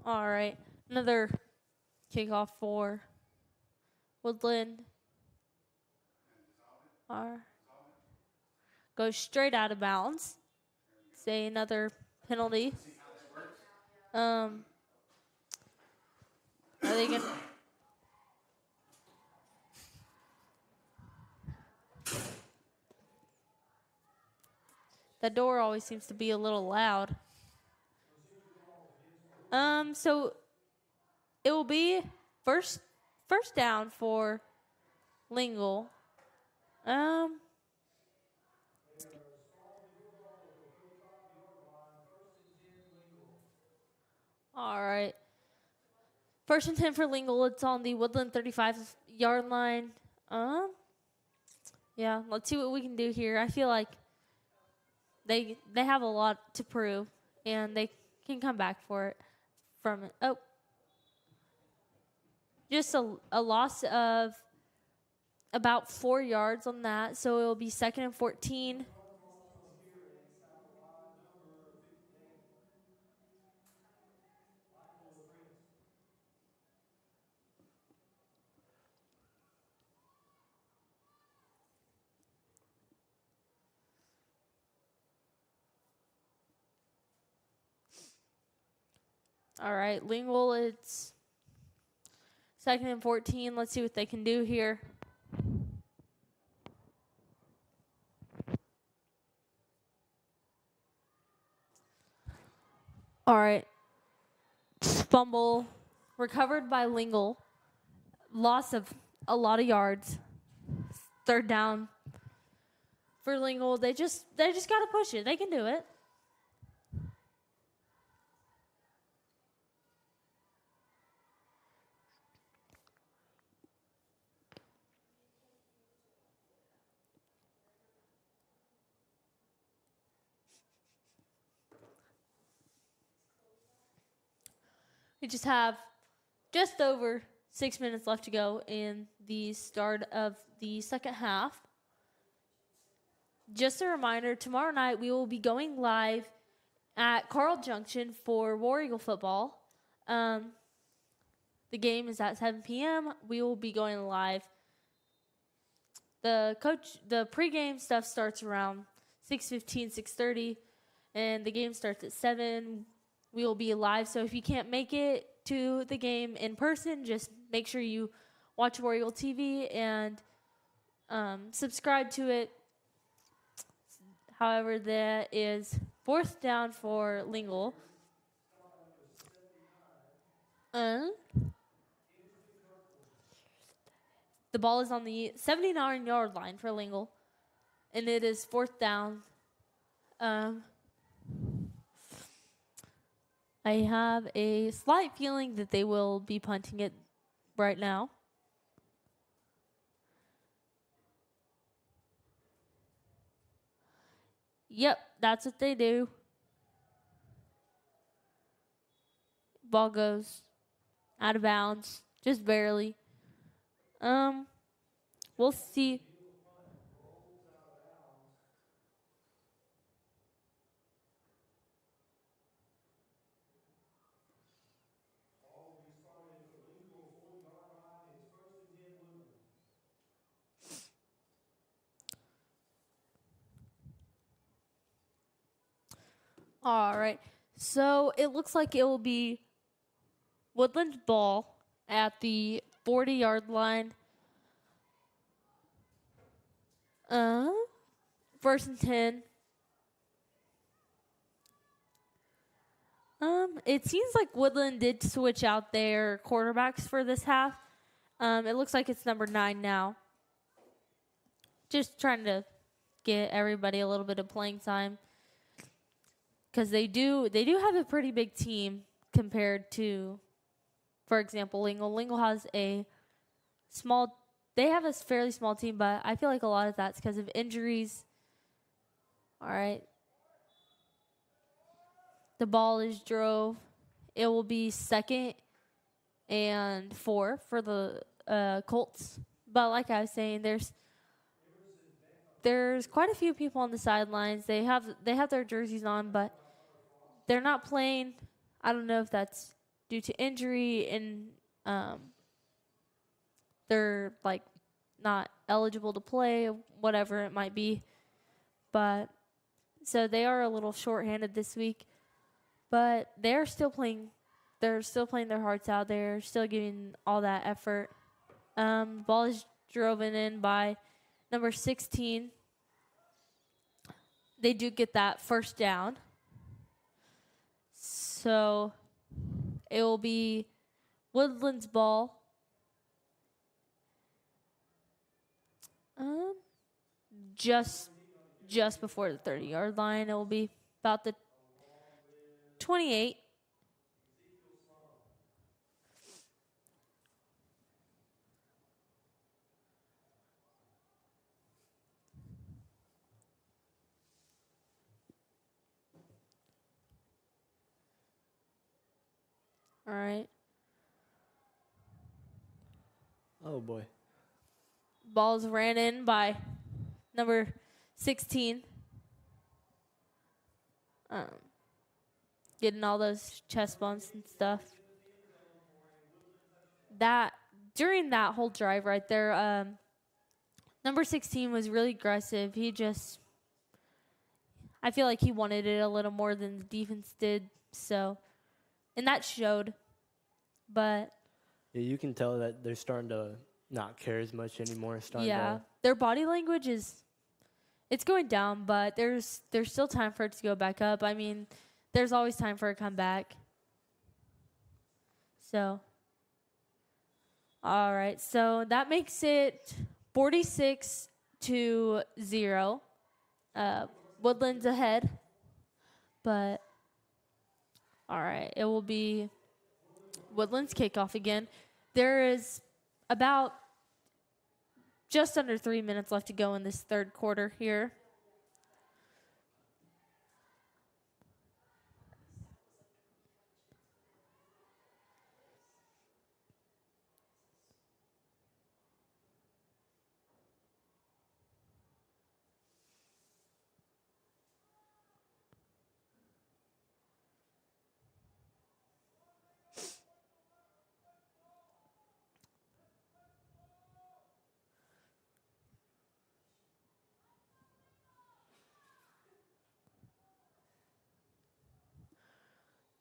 All right, another kickoff for Woodland. Goes straight out of bounds. Say another penalty. Are they gonna? The door always seems to be a little loud. So it will be first down for Lingle. All right. 1st and 10 for Lingle. It's on the Woodland 35-yard line. Yeah, let's see what we can do here. I feel like they have a lot to prove, and they can come back for it from it. Oh, just a loss of about 4 yards on that, so it will be 2nd and 14. All right, Lingle, it's 2nd and 14. Let's see what they can do here. All right. Fumble recovered by Lingle. Loss of a lot of yards. 3rd down for Lingle. They just got to push it. They can do it. We just have just over 6 minutes left to go in the start of the second half. Just a reminder, tomorrow night we will be going live at Carl Junction for War Eagle football. The game is at 7 p.m. We will be going live The pregame stuff starts around 6:15, 6:30, and the game starts at 7. We will be live, so if you can't make it to the game in person, just make sure you watch War Eagle TV and subscribe to it. However, that is 4th down for Lingle. The ball is on the 79-yard line for Lingle, and it is 4th down. I have a slight feeling that they will be punting it right now. Yep, that's what they do. Ball goes out of bounds, just barely. We'll see. All right. So it looks like it will be Woodland's ball at the 40-yard line. 1st and 10. It seems like Woodland did switch out their quarterbacks for this half. It looks like it's number 9 now. Just trying to get everybody a little bit of playing time, because they do have a pretty big team compared to, for example, Lingle. Lingle has a fairly small team, but I feel like a lot of that's because of injuries. All right. The ball is drove. It will be 2nd and 4 for the Colts. But like I was saying, there's quite a few people on the sidelines. They have their jerseys on, but they're not playing. I don't know if that's due to injury and they're like not eligible to play, whatever it might be. But so they are a little shorthanded this week, but they're still playing. They're still playing their hearts out. They're still giving all that effort. Ball is driven in by number 16. They do get that 1st down. So it will be Woodland's ball. Just before the 30-yard line. It will be about the 28. All right. Oh, boy. Balls ran in by number 16. Getting all those chest bumps and stuff. During that whole drive right there, number 16 was really aggressive. I feel like he wanted it a little more than the defense did. So, and that showed. But Yeah, you can tell that they're starting to not care as much anymore. Their body language it's going down, but there's still time for it to go back up. I mean, there's always time for a comeback. So, all right. So that makes it 46-0. Woodland's ahead, but all right. It will be Woodland's kickoff again. There is about just under 3 minutes left to go in this 3rd quarter here.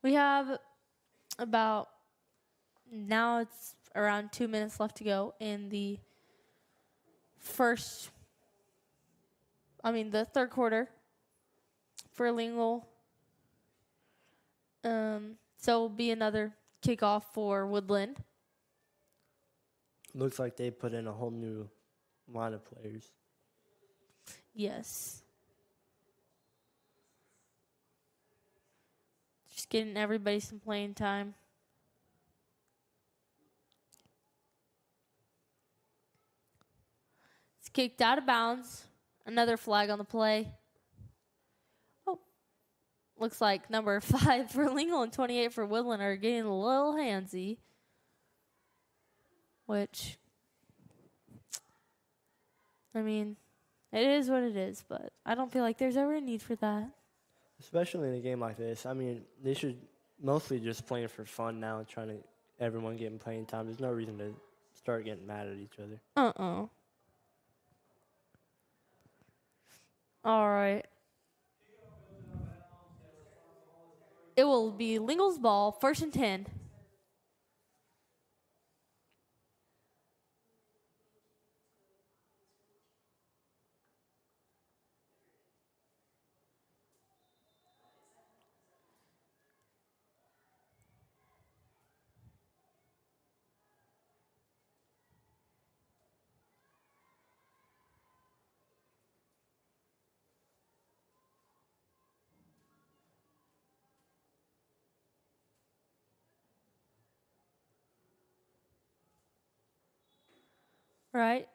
We have about, now it's around 2 minutes left to go in the the third quarter for Lingle. So it'll be another kickoff for Woodland. Looks like they put in a whole new line of players. Yes. Just getting everybody some playing time. It's kicked out of bounds. Another flag on the play. Oh, looks like number 5 for Lingle and 28 for Woodland are getting a little handsy. Which, I mean, it is what it is, but I don't feel like there's ever a need for that. Especially in a game like this. I mean, they should mostly just playing for fun now, trying to everyone getting playing time. There's no reason to start getting mad at each other. All right. It will be Lingle's ball, 1st and 10. Right.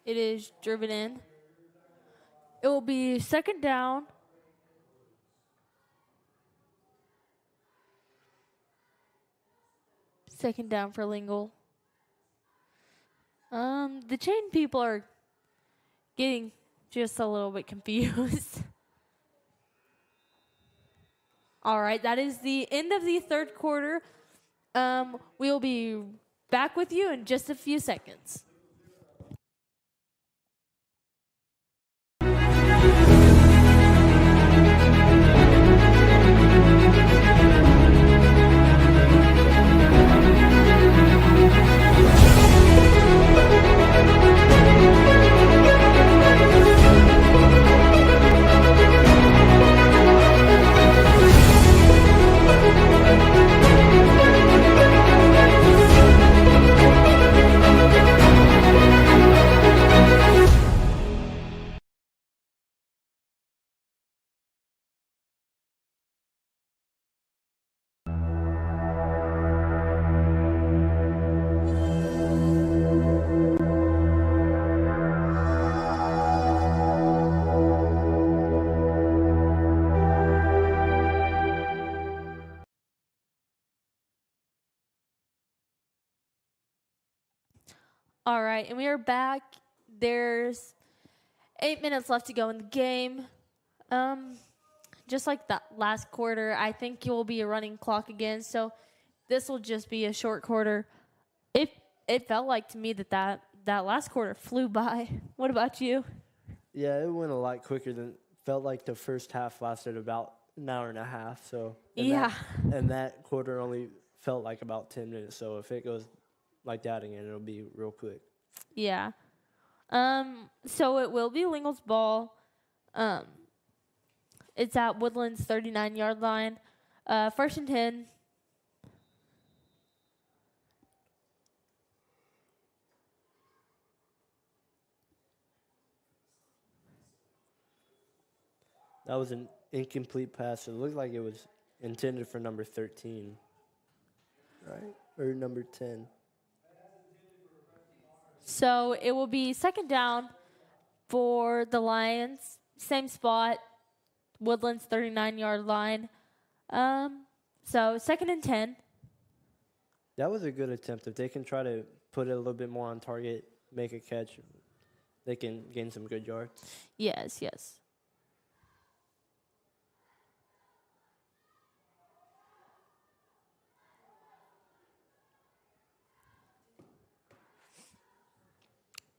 It is driven in. It will be 2nd down. Second down for Lingle. The chain people are getting just a little bit confused. All right, that is the end of the third quarter. We'll be back with you in just a few seconds. All right, and we are back. There's 8 minutes left to go in the game. Just like that last quarter, I think it will be a running clock again. So this will just be a short quarter. It felt like to me that last quarter flew by. What about you? Yeah, it went a lot quicker than felt like the first half lasted about an hour and a half. So and that quarter only felt like about 10 minutes. So if it goes like that again, it'll be real quick. Yeah. So it will be Lingle's ball. It's at Woodland's 39-yard line. 1st and 10. That was an incomplete pass. It looked like it was intended for number 13, right? Or number 10. So it will be 2nd down for the Lions. Same spot, Woodland's 39-yard line. So 2nd and 10. That was a good attempt. If they can try to put it a little bit more on target, make a catch, they can gain some good yards. Yes.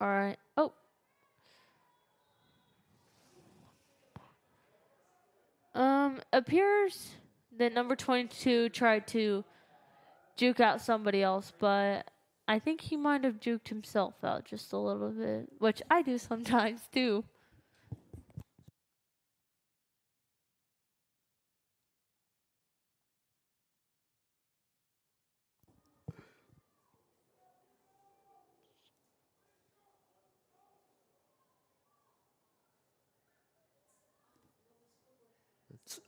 All right. Oh. Appears that number 22 tried to juke out somebody else, but I think he might have juked himself out just a little bit, which I do sometimes too. It's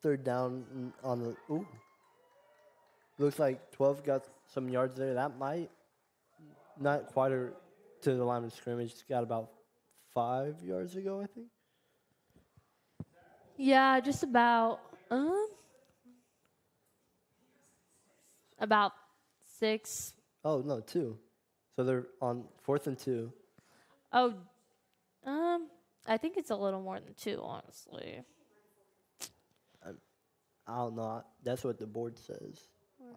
third down on the. Ooh. Looks like 12 got some yards there. That might not quite to the line of scrimmage. It's got about 5 yards to go, I think. Yeah, just about 6. Oh no, 2. So they're on 4th and 2. Oh, I think it's a little more than 2, honestly. I don't know. That's what the board says.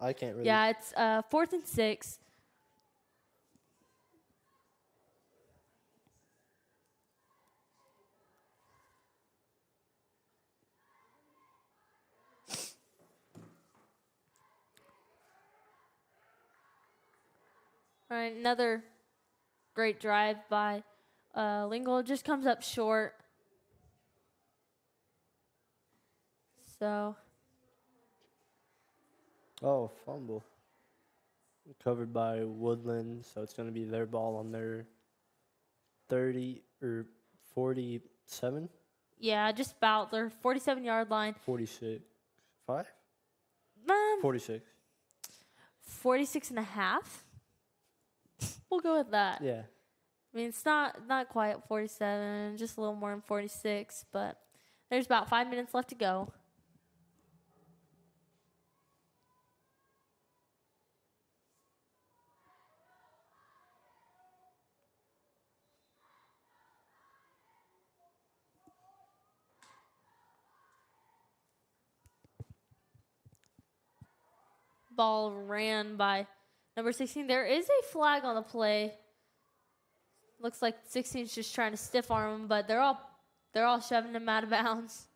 I can't really. Yeah, it's 4th and 6. All right, another great drive by Lingle. Just comes up short. So. Oh, fumble. Covered by Woodland, so it's going to be their ball on their 30 or 47? Yeah, just about their 47-yard line. 46. 5? 46. 46 and a half. We'll go with that. Yeah. I mean, it's not quite 47, just a little more than 46, but there's about 5 minutes left to go. Ball ran by number 16. There is a flag on the play. Looks like 16's just trying to stiff arm him, but they're all shoving him out of bounds.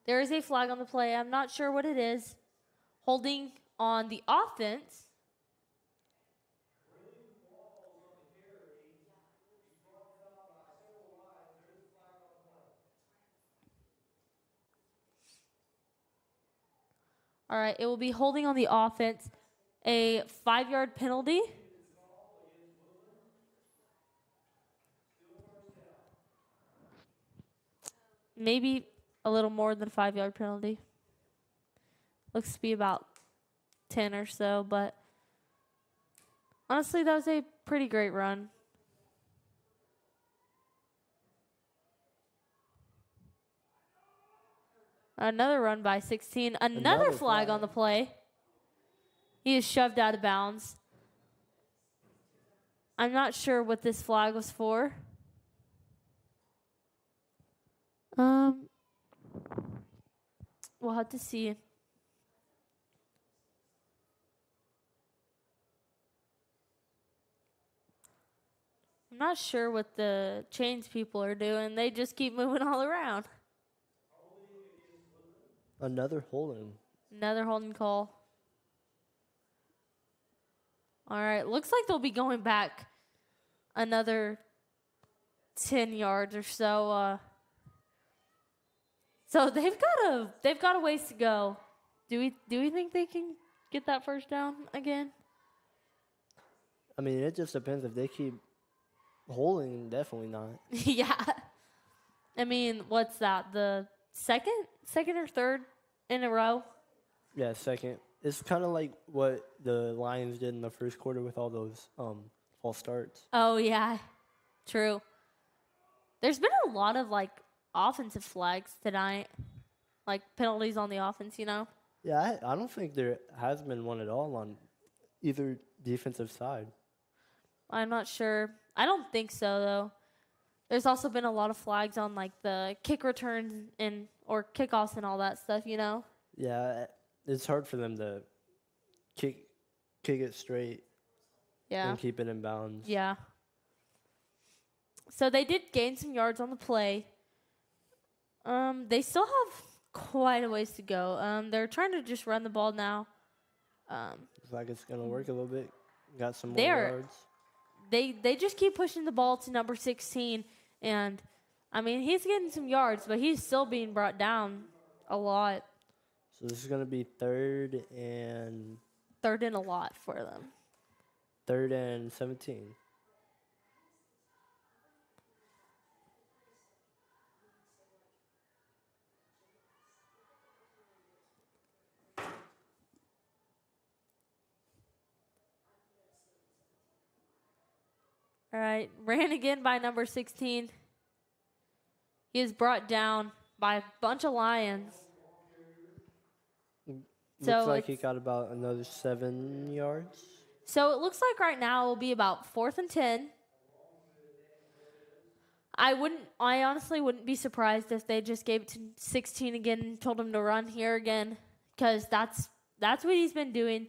There is a flag on the play. I'm not sure what it is. Holding on the offense. All right, it will be holding on the offense. A 5-yard penalty. Maybe a little more than a 5-yard penalty. Looks to be about 10 or so, but honestly, that was a pretty great run. Another run by 16. Another flag on the play. He is shoved out of bounds. I'm not sure what this flag was for. We'll have to see. I'm not sure what the chains people are doing. They just keep moving all around. Another holding. Another holding call. All right, looks like they'll be going back another 10 yards or so. So they've got a ways to go. Do we think they can get that first down again? I mean, it just depends if they keep holding. Definitely not. Yeah. I mean, what's that? The second or third in a row? Yeah, second. It's kind of like what the Lions did in the first quarter with all those false starts. Oh yeah, true. There's been a lot of offensive flags tonight, like penalties on the offense. Yeah, I don't think there has been one at all on either defensive side. I'm not sure. I don't think so though. There's also been a lot of flags on the kick returns or kickoffs and all that stuff. Yeah, it's hard for them to kick it straight. Yeah. And keep it in bounds. Yeah. So they did gain some yards on the play. They still have quite a ways to go. They're trying to just run the ball now. Looks like it's gonna work a little bit. Got some more They're- yards. They just keep pushing the ball to number 16, and I mean he's getting some yards, but he's still being brought down a lot. So this is gonna be third and A lot for them. 17. All right, ran again by number 16. He is brought down by a bunch of Lions. Looks like he got about another 7 yards. So it looks like right now it will be about 4th and 10. I honestly wouldn't be surprised if they just gave it to 16 again and told him to run here again, because that's what he's been doing.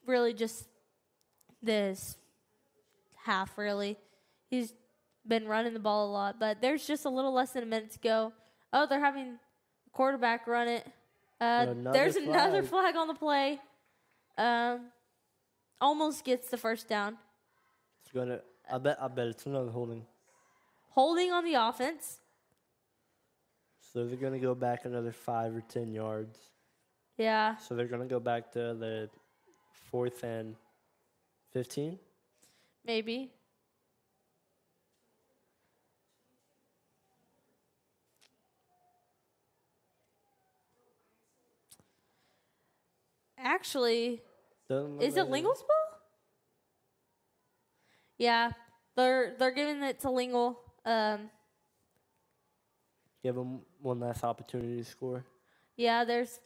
Really, just this half. Really, he's been running the ball a lot, but there's just a little less than a minute to go. Oh, they're having the quarterback run it. There's another flag on the play. Almost gets the first down. It's gonna. I bet it's another holding. Holding on the offense. So they're gonna go back another 5 or 10 yards. Yeah. So they're gonna go back to the 4th and 15. Maybe. Actually, is it Lingle's ball? Yeah, they're giving it to Lingle. Give them one last opportunity to score. Yeah, there's,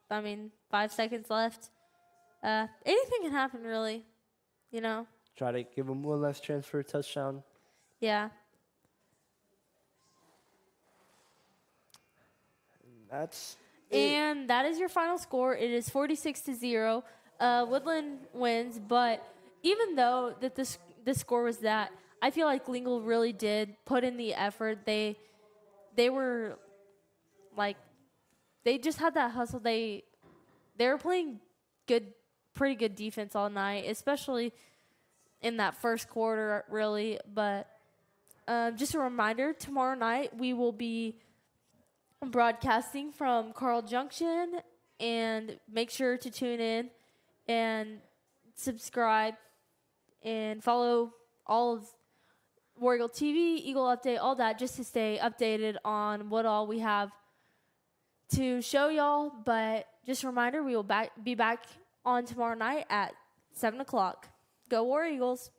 5 seconds left. Anything can happen, really. You know. Try to give them one last chance for a touchdown. Yeah. And that is your final score. It is 46-0. Woodland wins, but even though that the score was that, I feel like Lingle really did put in the effort. They were they just had that hustle. They were playing pretty good defense all night, especially in that first quarter, really. But just a reminder, tomorrow night we will be broadcasting from Carl Junction, and make sure to tune in and subscribe and follow all of War Eagle TV, Eagle Update, all that, just to stay updated on what all we have to show y'all. But just a reminder, we will be back on tomorrow night at 7 o'clock. Go War Eagles!